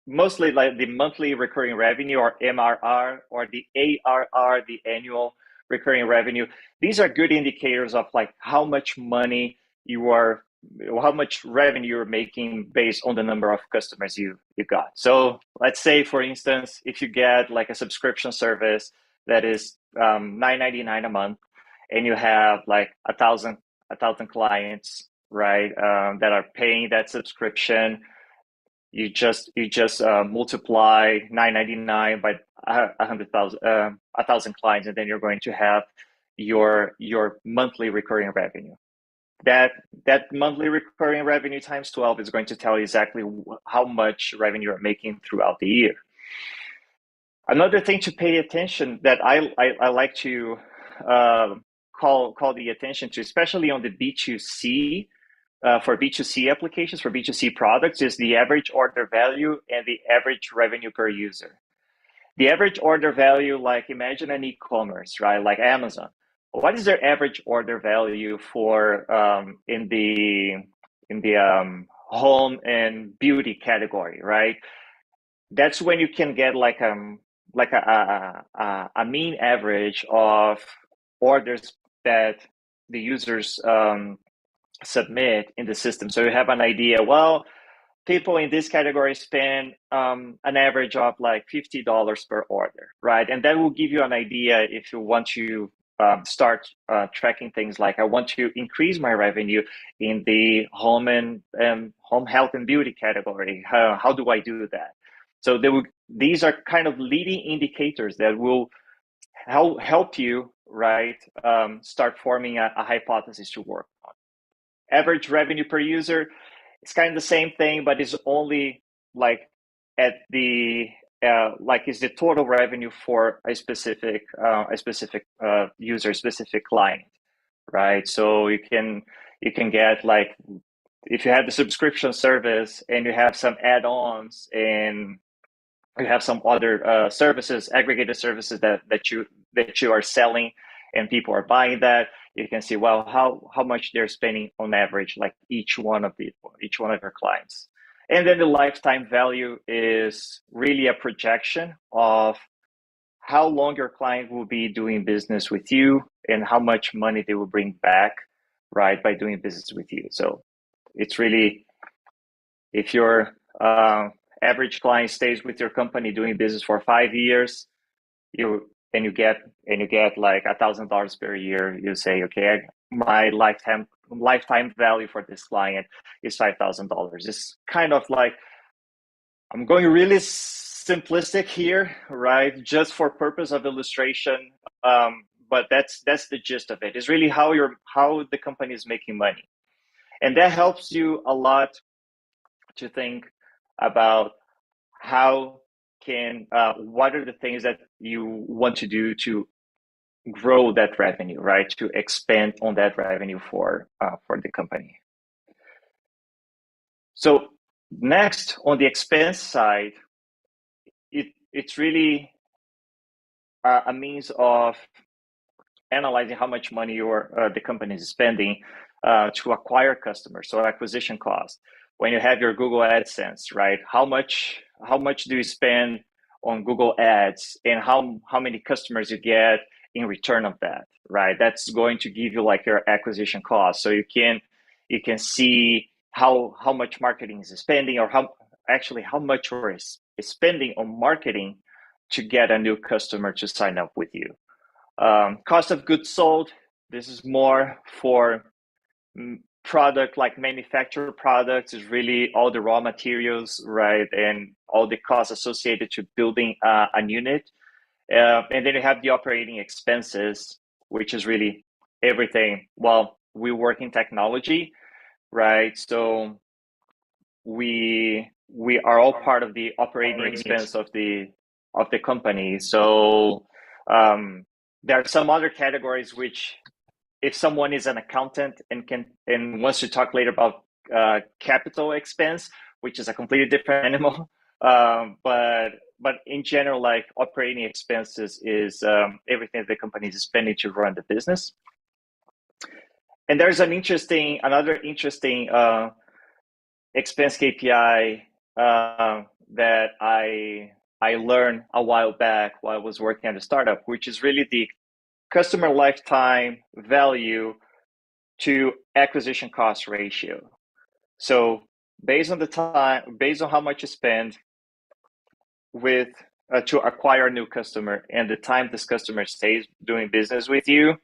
mostly like the monthly recurring revenue, or MRR, or the ARR, the annual recurring revenue. These are good indicators of like how much money how much revenue you're making based on the number of customers you got. So let's say, for instance, if you get like a subscription service that is $9.99 a month, and you have like 1,000 clients, right, that are paying that subscription. You just multiply $9.99 by 1,000 clients, and then you're going to have your monthly recurring revenue. That monthly recurring revenue times 12 is going to tell you exactly how much revenue you're making throughout the year. Another thing to pay attention that I like to call the attention to, especially on the B2C. For B2C applications, for B2C products, is the average order value and the average revenue per user. The average order value, like imagine an e-commerce, right? Like Amazon. What is their average order value for in the home and beauty category, right? That's when you can get like a mean average of orders that the users submit in the system. So you have an idea, well, people in this category spend an average of like $50 per order, right? And that will give you an idea if you want to start tracking things like, I want to increase my revenue in the home health and beauty category. How do I do that? So these are kind of leading indicators that will help you, right, start forming a hypothesis to work on. Average revenue per user, it's kind of the same thing, but it's only like at the is the total revenue for a specific user, specific client, right? So you can get like, if you have the subscription service and you have some add-ons and you have some other services, aggregated services that you are selling, and people are buying that, You can see, well, how much they're spending on average, like each one of your clients. And then the lifetime value is really a projection of how long your client will be doing business with you and how much money they will bring back, right, by doing business with you. So it's really, if your average client stays with your company doing business for 5 years, you get like $1,000 per year, you say, okay, my lifetime value for this client is $5,000. It's kind of like, I'm going really simplistic here, right? Just for purpose of illustration, but that's the gist of it. It's really how the company is making money, and that helps you a lot to think about what are the things that you want to do to grow that revenue, right? To expand on that revenue for the company. So next, on the expense side, it's really a means of analyzing how much money the company is spending to acquire customers, so acquisition cost. When you have your Google AdSense, right? How much do you spend on Google Ads, and how many customers you get in return of that, right? That's going to give you like your acquisition cost. So you can see how much marketing is spending, or how much you're spending on marketing to get a new customer to sign up with you. Cost of goods sold, this is more for product, like manufactured products, is really all the raw materials, right? And all the costs associated to building a unit. And then you have the operating expenses, which is really everything. Well, we work in technology, right? So we are all part of the operating expense of the company. So there are some other categories which, if someone is an accountant and wants to talk later about capital expense, which is a completely different animal, but in general, like operating expenses is everything the company is spending to run the business. And there's another interesting expense KPI that I learned a while back while I was working at a startup, which is really the customer lifetime value to acquisition cost ratio. So based on how much you spend to acquire a new customer and the time this customer stays doing business with you,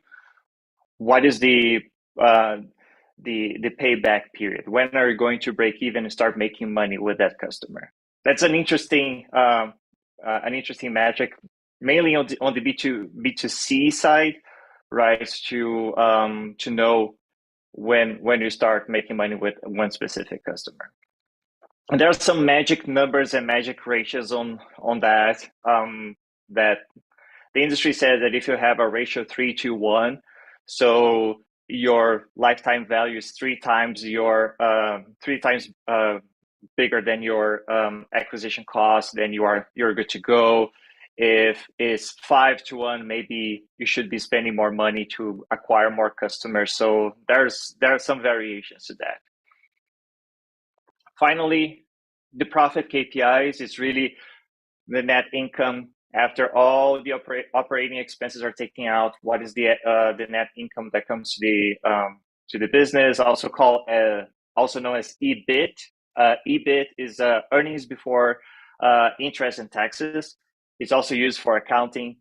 what is the payback period? When are you going to break even and start making money with that customer? That's an interesting metric, mainly on the B2C side, right? To know when you start making money with one specific customer. And there are some magic numbers and magic ratios on that. That the industry says that if you have a ratio 3-to-1, so your lifetime value is 3 times bigger than your acquisition cost, then you're good to go. If it's 5-to-1, maybe you should be spending more money to acquire more customers. So there are some variations to that. Finally, the profit KPIs is really the net income after all the operating expenses are taken out. What is the net income that comes to the business? Also known as EBIT. EBIT is earnings before interest and taxes. It's also used for accounting.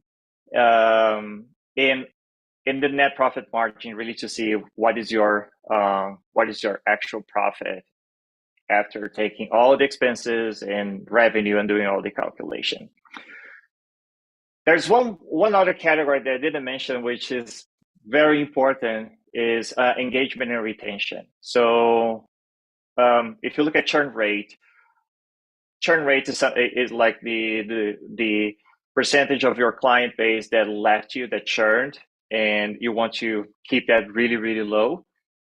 In the net profit margin, really to see what is your actual profit after taking all the expenses and revenue and doing all the calculation. There's one other category that I didn't mention, which is very important, is engagement and retention. So if you look at churn rate is like the percentage of your client base that left you, that churned, and you want to keep that really, really low.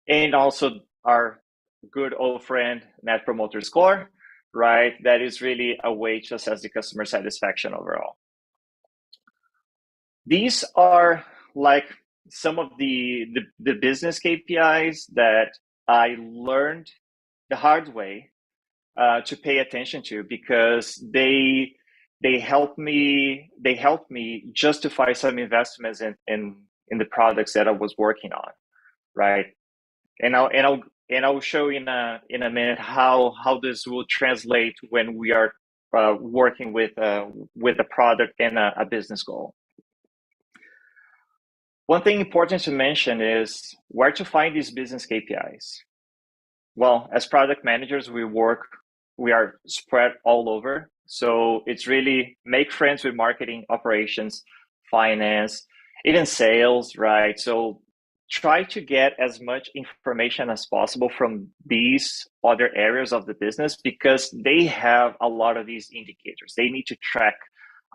And also our good old friend Net Promoter Score, right? That is really a way to assess the customer satisfaction overall. These are like some of the business KPIs that I learned the hard way to pay attention to, because they help me justify some investments in the products that I was working on, right? And I'll show in a minute how this will translate when we are working with a product and a business goal. One thing important to mention is where to find these business KPIs. Well, as product managers, we are spread all over. So it's really make friends with marketing, operations, finance, even sales, right? So try to get as much information as possible from these other areas of the business, because they have a lot of these indicators. They need to track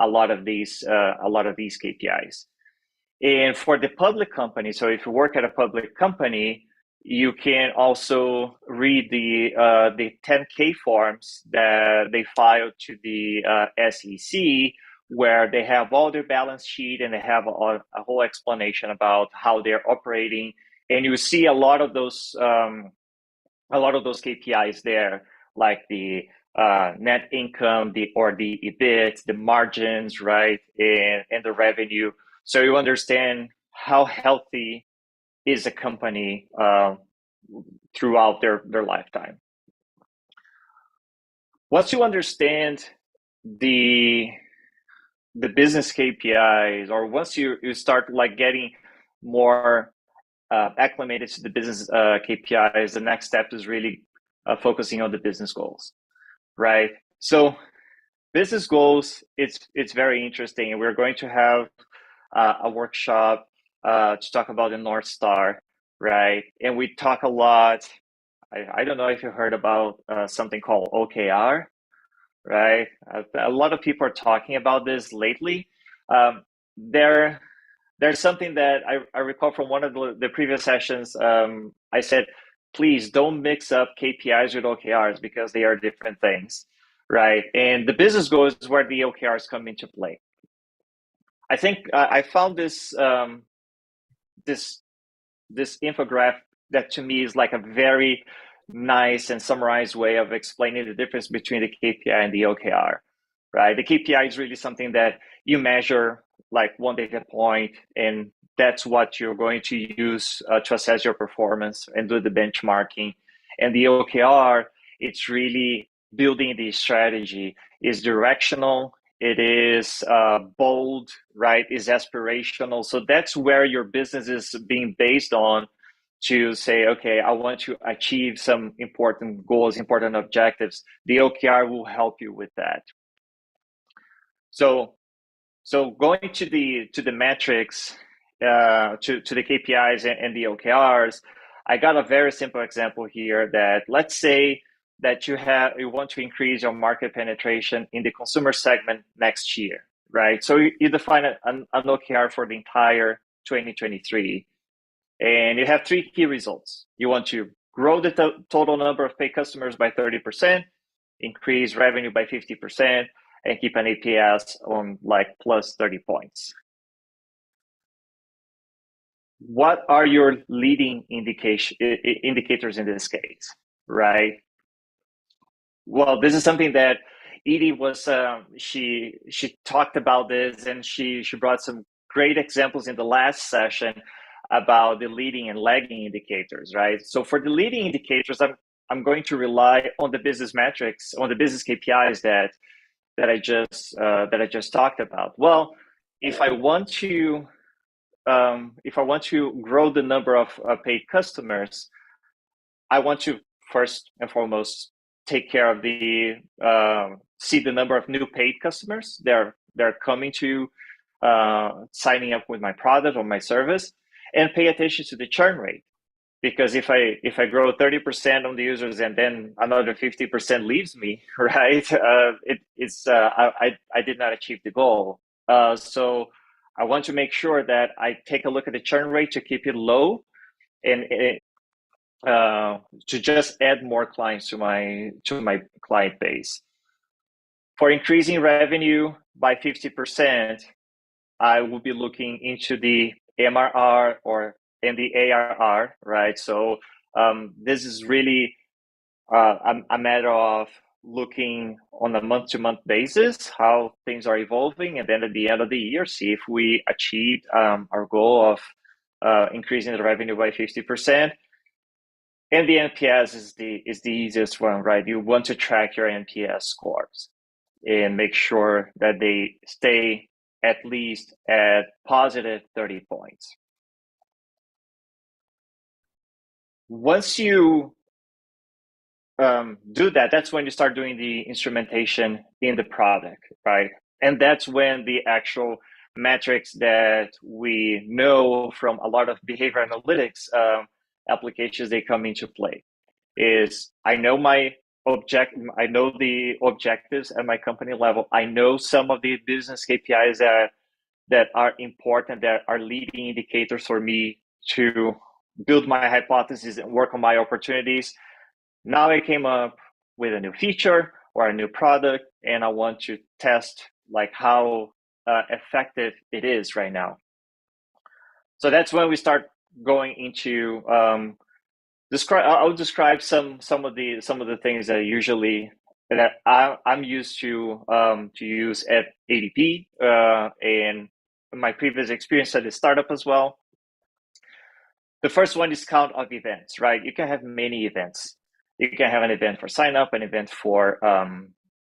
a lot of these KPIs. And for the public company, so if you work at a public company, you can also read the 10K forms that they filed to the SEC, where they have all their balance sheet and they have a whole explanation about how they're operating. And you see a lot of those KPIs there, like the net income, the EBIT, the margins, right, and the revenue. So you understand how healthy is a company throughout their lifetime. Once you understand the business KPIs, or once you start like getting more acclimated to the business KPIs, the next step is really focusing on the business goals, right? So business goals, it's very interesting, and we're going to have a workshop to talk about the North Star, right? And we talk a lot. I don't know if you heard about something called OKR, right? A lot of people are talking about this lately. There's something that I recall from one of the previous sessions. I said, please don't mix up KPIs with OKRs, because they are different things, right? And the business goals is where the OKRs come into play. I think I found this infographic that to me is like a very nice and summarized way of explaining the difference between the KPI and the OKR, right? The KPI is really something that you measure like one data point, and that's what you're going to use to assess your performance and do the benchmarking. And the OKR, it's really building the strategy, is directional, it is bold, right? Is aspirational. So that's where your business is being based on, to say, okay, I want to achieve some important goals, important objectives. The OKR will help you with that. So going to the metrics, to the KPIs and the OKRs, I got a very simple example here. That let's say that you want to increase your market penetration in the consumer segment next year, right? So you define an OKR for the entire 2023, and you have three key results. You want to grow the total number of paid customers by 30%, increase revenue by 50%, and keep an APS on like plus 30 points. What are your leading indicators in this case, right? Well, this is something that Edie was, she talked about this, and she brought some great examples in the last session about the leading and lagging indicators, right? So for the leading indicators, I'm going to rely on the business metrics, on the business KPIs that I just talked about. Well, if I want to grow the number of paid customers, I want to first and foremost take care of see the number of new paid customers. They're coming to signing up with my product or my service, and pay attention to the churn rate. Because if I grow 30% on the users and then another 50% leaves me, right? I did not achieve the goal. So I want to make sure that I take a look at the churn rate to keep it low, and to just add more clients to my client base. For increasing revenue by 50%, I will be looking into the MRR or in the ARR, right? So this is really a matter of looking on a month-to-month basis how things are evolving, and then at the end of the year, see if we achieved our goal of increasing the revenue by 50%. And the NPS is the easiest one, right? You want to track your NPS scores and make sure that they stay at least at positive 30 points. Once you do that, that's when you start doing the instrumentation in the product, right? And that's when the actual metrics that we know from a lot of behavior analytics applications, they come into play. Is I know I know the objectives at my company level. I know some of the business KPIs that are important, that are leading indicators for me to build my hypothesis and work on my opportunities. Now I came up with a new feature or a new product, and I want to test like how effective it is right now. So that's when we start going into I'll describe some of the things that I'm used to use at ADP and my previous experience at the startup as well. The first one is count of events, right? You can have many events. You can have an event for sign up, an event for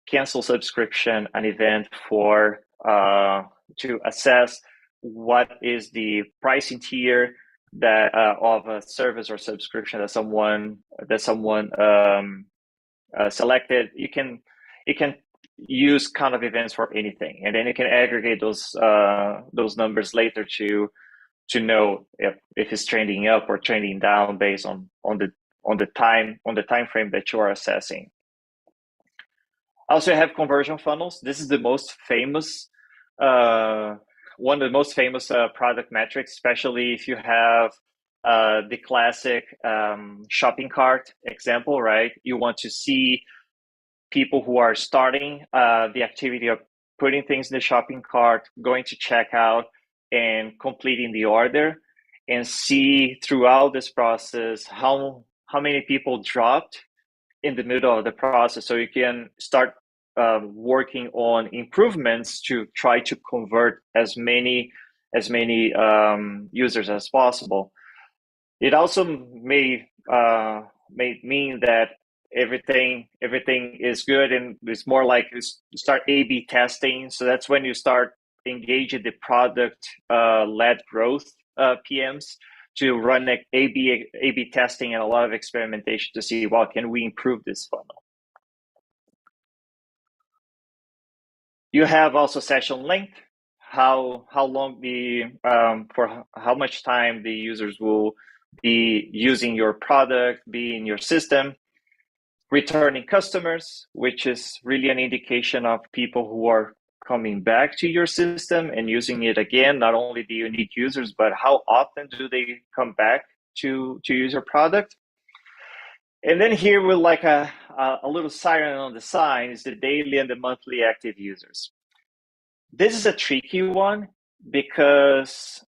cancel subscription, an event for to assess what is the pricing tier that of a service or subscription that someone selected. You can use count of events for anything, and then you can aggregate those numbers later to know if it's trending up or trending down based on the time frame that you are assessing. Also, I have conversion funnels. This is the most famous one of the most famous product metrics, especially if you have the classic shopping cart example, right? You want to see people who are starting the activity of putting things in the shopping cart, going to checkout, and completing the order, and see throughout this process how many people dropped in the middle of the process, so you can start working on improvements to try to convert as many users as possible. It also may mean that everything is good, and it's more like you start A/B testing. So that's when you start engaging the product led growth PMs to run like A/B testing and a lot of experimentation to see, well, can we improve this funnel? You have also session length, how long for how much time the users will be using your product, be in your system. Returning customers, which is really an indication of people who are coming back to your system and using it again. Not only the unique users, but how often do they come back to use your product? And then here with like a little siren on the sign is the daily and the monthly active users. This is a tricky one because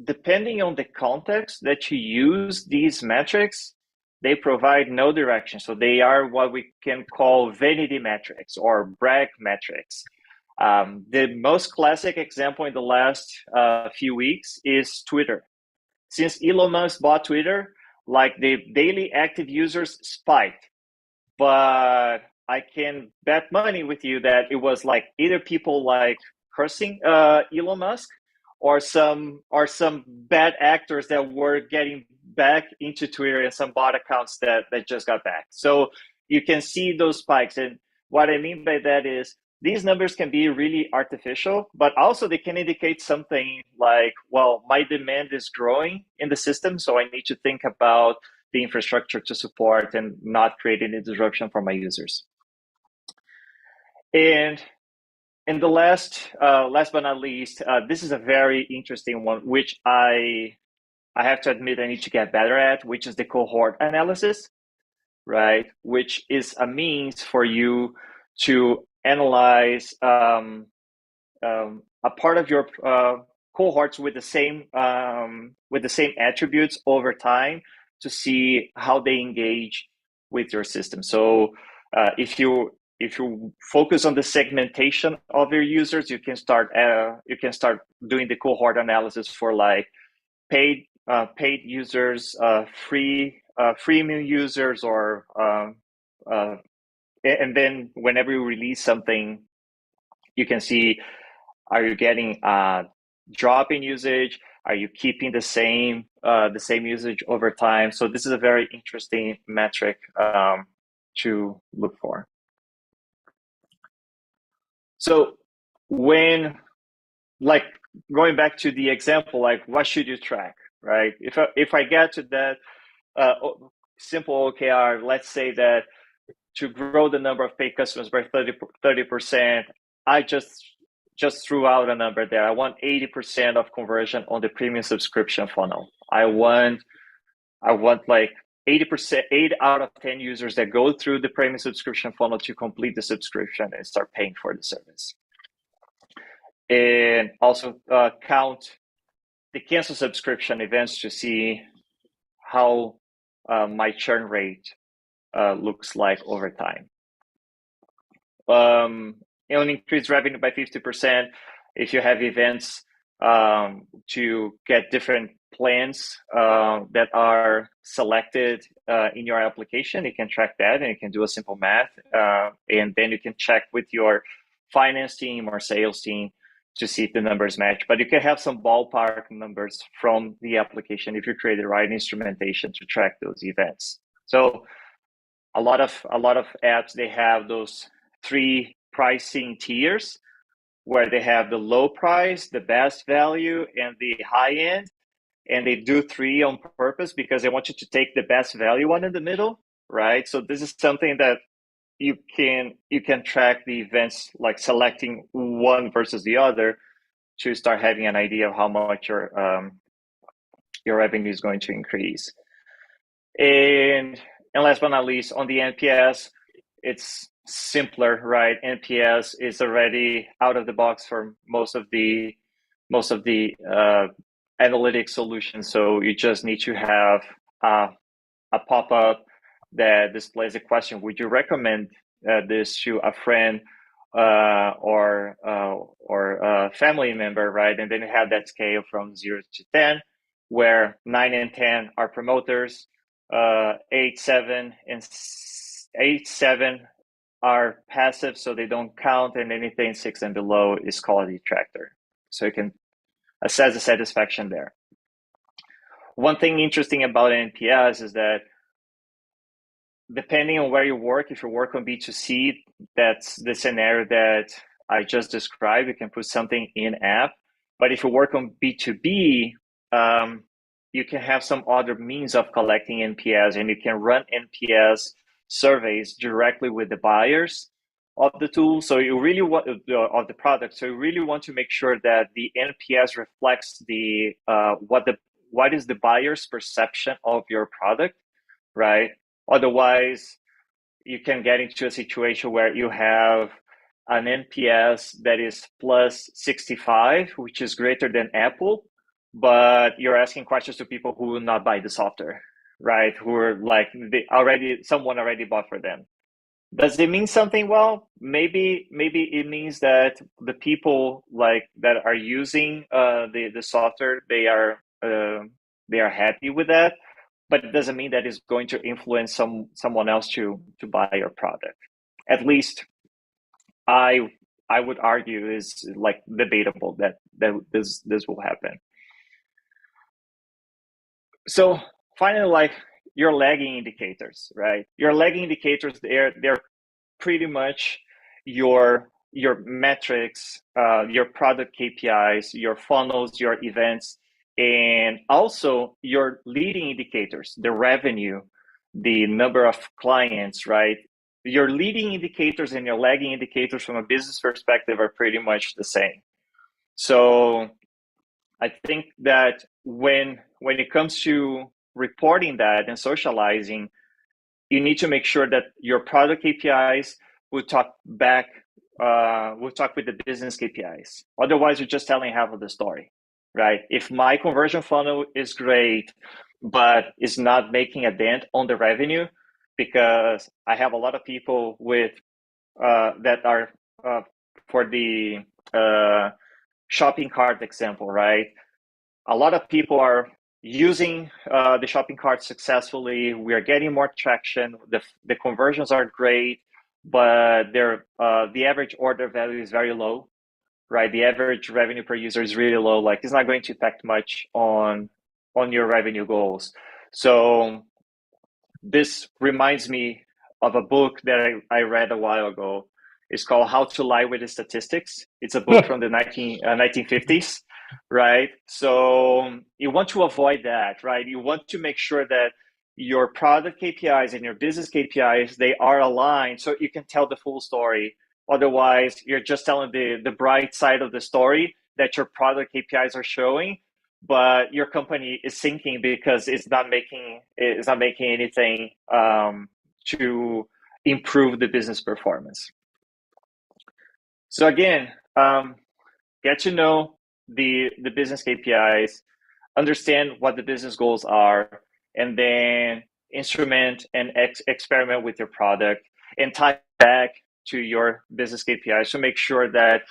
depending on the context that you use these metrics, they provide no direction. So they are what we can call vanity metrics or brag metrics. The most classic example in the last few weeks is Twitter. Since Elon Musk bought Twitter, like the daily active users spiked, but I can bet money with you that it was like either people like cursing Elon Musk or some bad actors that were getting back into Twitter and some bot accounts that just got back. So you can see those spikes. And what I mean by that is these numbers can be really artificial, but also they can indicate something like, well, my demand is growing in the system, so I need to think about the infrastructure to support and not create any disruption for my users. And the last but not least, this is a very interesting one, which I have to admit I need to get better at, which is the cohort analysis, right? Which is a means for you to analyze a part of your cohorts with the same attributes over time to see how they engage with your system. So if you focus on the segmentation of your users, you can start doing the cohort analysis for like paid users, freemium users, or and then whenever you release something, you can see, are you getting a drop in usage? Are you keeping the same usage over time? So this is a very interesting metric to look for. So when, like, going back to the example, like, what should you track, right? If I get to that simple OKR, let's say that to grow the number of paid customers by 30%, I just threw out a number there. I want 80% of conversion on the premium subscription funnel. I want like 80%, 8 out of 10 users that go through the premium subscription funnel to complete the subscription and start paying for the service. And also count the cancel subscription events to see how my churn rate looks like over time. And increase revenue by 50% if you have events to get different plans that are selected in your application. You can track that, and you can do a simple math, and then you can check with your finance team or sales team to see if the numbers match. But you can have some ballpark numbers from the application if you create the right instrumentation to track those events. So a lot of apps, they have those 3 pricing tiers where they have the low price, the best value, and the high end. And they do 3 on purpose because they want you to take the best value one in the middle, right? So this is something that you can track the events, like selecting one versus the other, to start having an idea of how much your revenue is going to increase. And last but not least, on the NPS, it's simpler, right? NPS is already out of the box for most of the analytic solutions. So you just need to have a pop-up that displays a question: would you recommend this to a friend or a family member, right? And then you have that scale from 0 to 10, where 9 and 10 are promoters, 8, 7 are passive, so they don't count, and anything 6 and below is called a detractor. So you can assess the satisfaction there. One thing interesting about NPS is that depending on where you work, if you work on B2C, that's the scenario that I just described. You can put something in app. But if you work on B2B, you can have some other means of collecting NPS, and you can run NPS surveys directly with the buyers of the tool. So you really want of the product. So you really want to make sure that the NPS reflects the what is the buyer's perception of your product, right? Otherwise, you can get into a situation where you have an NPS that is plus 65, which is greater than Apple, but you're asking questions to people who will not buy the software, right? Who are like, someone already bought for them. Does it mean something? Well, maybe it means that the people like that are using the software, they are happy with that, but it doesn't mean that it's going to influence someone else to buy your product. At least I would argue is like debatable that this will happen. So finally, like your lagging indicators, right? Your lagging indicators, they're pretty much your metrics, your product KPIs, your funnels, your events, and also your leading indicators, the revenue, the number of clients, right? Your leading indicators and your lagging indicators from a business perspective are pretty much the same. So I think that when it comes to reporting that and socializing, you need to make sure that your product KPIs will talk back, will talk with the business KPIs. Otherwise, you're just telling half of the story, right? If my conversion funnel is great, but is not making a dent on the revenue, because I have a lot of people with that are for the shopping cart example, right? A lot of people are using the shopping cart successfully. We are getting more traction. The conversions are great, but the average order value is very low, right? The average revenue per user is really low. Like, it's not going to impact much on your revenue goals. So this reminds me of a book that I read a while ago. It's called How to Lie with the Statistics. It's a book from the 1950s, right? So you want to avoid that, right? You want to make sure that your product KPIs and your business KPIs, they are aligned so you can tell the full story. Otherwise, you're just telling the bright side of the story that your product KPIs are showing, but your company is sinking because it's not making anything to improve the business performance. So again, get to know the business KPIs, understand what the business goals are, and then instrument and experiment with your product and tie back to your business KPIs to make sure that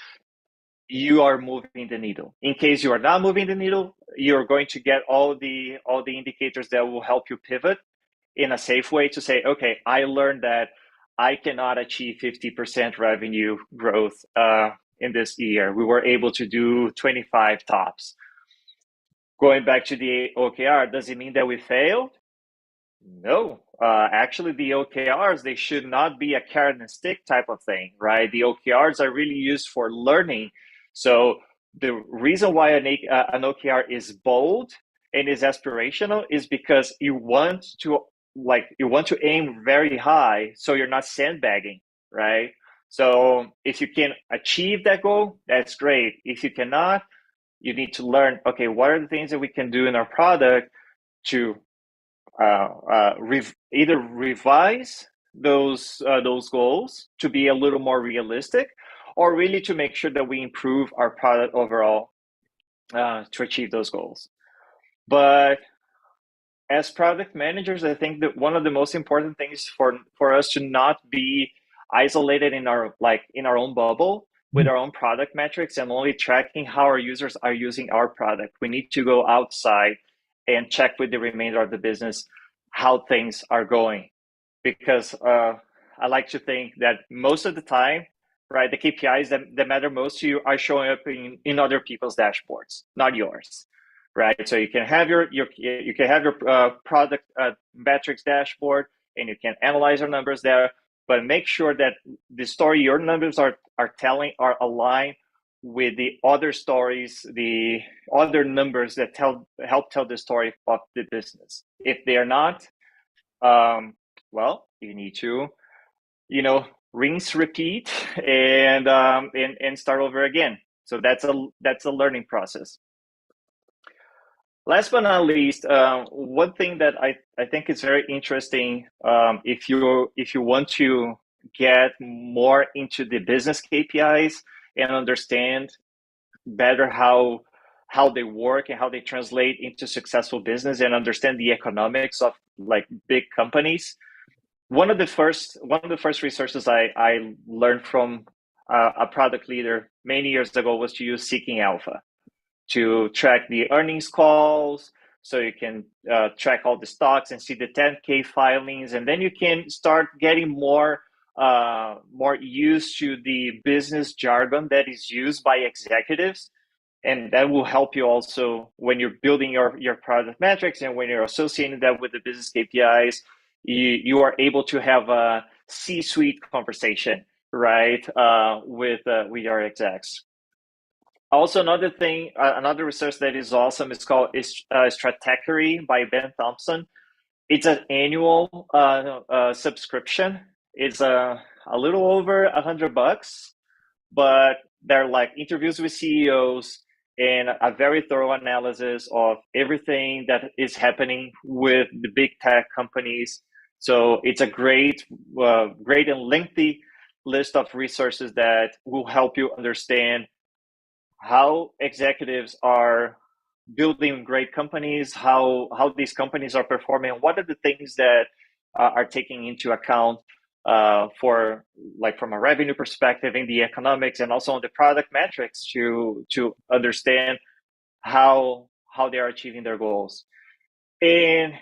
you are moving the needle. In case you are not moving the needle, you're going to get all the indicators that will help you pivot in a safe way to say, okay, I learned that I cannot achieve 50% revenue growth in this year. We were able to do 25 tops. Going back to the OKR, does it mean that we failed? No, actually the OKRs, they should not be a carrot and stick type of thing, right? The OKRs are really used for learning. So the reason why an OKR is bold and is aspirational is because you want to aim very high, so you're not sandbagging, right? So if you can achieve that goal, that's great. If you cannot, you need to learn, okay, what are the things that we can do in our product to either revise those goals to be a little more realistic, or really to make sure that we improve our product overall to achieve those goals. But as product managers, I think that one of the most important things for us to not be isolated in our own bubble with our own product metrics and only tracking how our users are using our product. We need to go outside and check with the remainder of the business how things are going. Because I like to think that most of the time, right, the KPIs that matter most to you are showing up in other people's dashboards, not yours, right? So you can have your product metrics dashboard, and you can analyze your numbers there, but make sure that the story your numbers are telling are aligned with the other stories, the other numbers that help tell the story of the business. If they are not, well, you need to, rinse, repeat, and start over again. So that's a learning process. Last but not least, one thing that I think is very interesting, if you want to get more into the business KPIs and understand better how they work and how they translate into successful business and understand the economics of like big companies. One of the first resources I learned from a product leader many years ago was to use Seeking Alpha to track the earnings calls, so you can track all the stocks and see the 10K filings, and then you can start getting more used to the business jargon that is used by executives, and that will help you also when you're building your product metrics and when you're associating that with the business KPIs. You are able to have a C-suite conversation, right, with your execs. Also, another resource that is awesome is called Stratechery by Ben Thompson. It's an annual subscription. It's a little over $100, but they're like interviews with CEOs and a very thorough analysis of everything that is happening with the big tech companies. So it's a great and lengthy list of resources that will help you understand how executives are building great companies, how these companies are performing, what are the things that are taking into account for like from a revenue perspective in the economics and also on the product metrics to understand how they are achieving their goals. And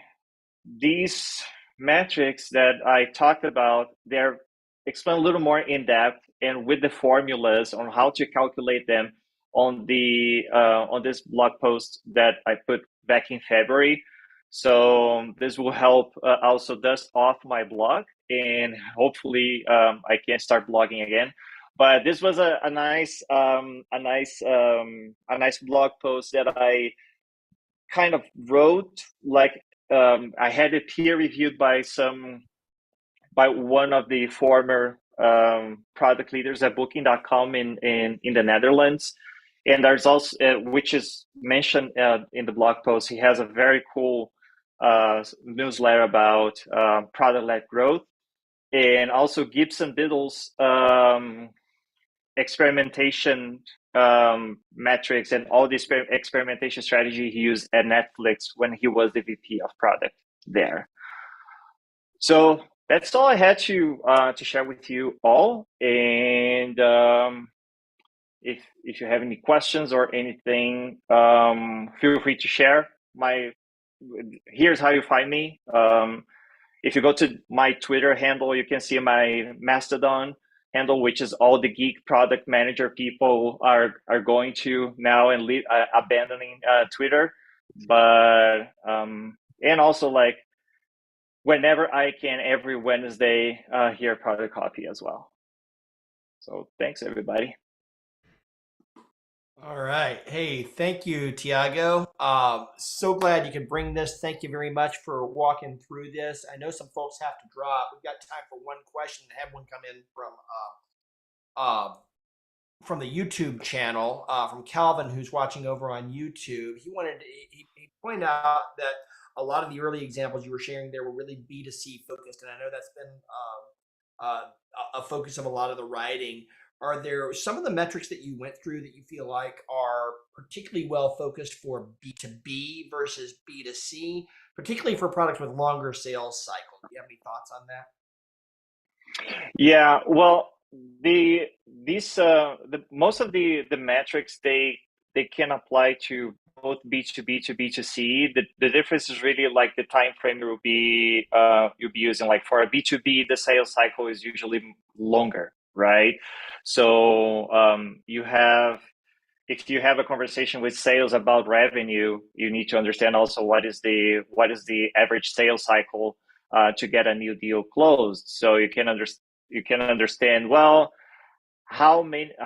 these metrics that I talked about, they're explained a little more in depth and with the formulas on how to calculate them on the on this blog post that I put back in February. So this will help also dust off my blog, and hopefully I can start blogging again. But this was a nice blog post that I kind of wrote like I had it peer reviewed by one of the former product leaders at Booking.com in the Netherlands, and there's also which is mentioned in the blog post. He has a very cool newsletter about product-led growth, and also Gibson Biddle's experimentation metrics and all the experimentation strategy he used at Netflix when he was the VP of product there. So that's all I had to share with you all. And if you have any questions or anything, feel free to share. Here's how you find me. If you go to my Twitter handle, you can see my Mastodon handle, which is all the geek product manager people are going to now and abandoning Twitter. But and also like whenever I can, every Wednesday here at Product Coffee as well. So thanks everybody. All right. Hey, thank you, Thiago. So glad you could bring this. Thank you very much for walking through this. I know some folks have to drop. We've got time for one question. I have one come in from the YouTube channel from Calvin, who's watching over on YouTube. He pointed out that a lot of the early examples you were sharing there were really B2C focused, and I know that's been a focus of a lot of the writing. Are there some of the metrics that you went through that you feel like are particularly well focused for B2B versus B2C, particularly for products with longer sales cycles? Do you have any thoughts on that? Yeah, well, most of the metrics they can apply to both B2B to B2C. The difference is really like the time frame you'll be using. Like for a B2B, the sales cycle is usually longer, right? So if you have a conversation with sales about revenue, you need to understand also what is the average sales cycle to get a new deal closed. So you can understand, well, how many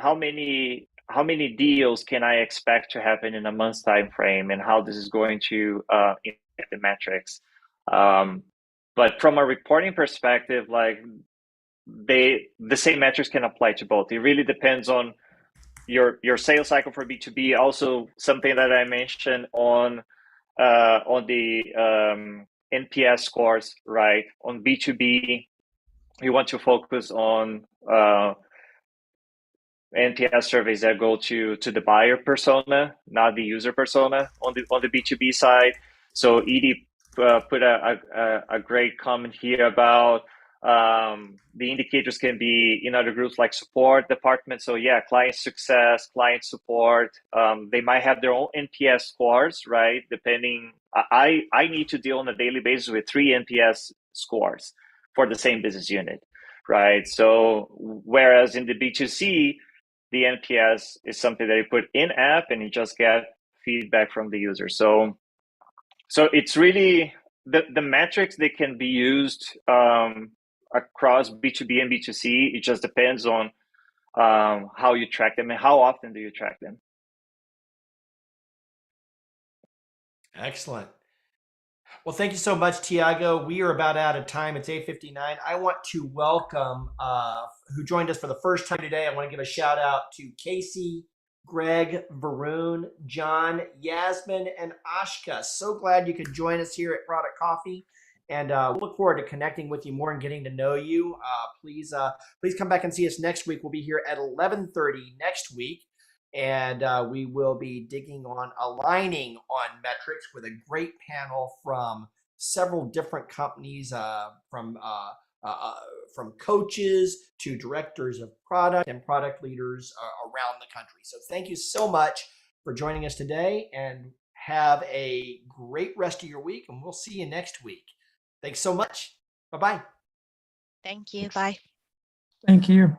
deals can I expect to happen in a month's time frame, and how this is going to impact the metrics. But from a reporting perspective, like the same metrics can apply to both. It really depends on your sales cycle for B2B. Also, something that I mentioned on the NPS scores, right? On B2B, you want to focus on NPS surveys that go to the buyer persona, not the user persona on the B2B side. So Edie put a great comment here about the indicators can be in other groups like support department. So yeah, client success, client support, they might have their own NPS scores, right? Depending, I need to deal on a daily basis with 3 NPS scores for the same business unit, right? So whereas in the B2C, the NPS is something that you put in app and you just get feedback from the user. So it's really the metrics, they can be used across B2B and B2C. It just depends on how you track them and how often do you track them. Excellent. Well, thank you so much, Thiago. We are about out of time. It's 8:59. I want to welcome who joined us for the first time today. I want to give a shout out to Casey, Greg, Varun, John, Yasmin, and Ashka. So glad you could join us here at Product Coffee, and we'll look forward to connecting with you more and getting to know you. Please come back and see us next week. We'll be here at 11:30 next week. And we will be digging on aligning on metrics with a great panel from several different companies, from coaches to directors of product and product leaders around the country. So thank you so much for joining us today, and have a great rest of your week, and we'll see you next week. Thanks so much. Bye-bye. Thank you. Bye. Thank you.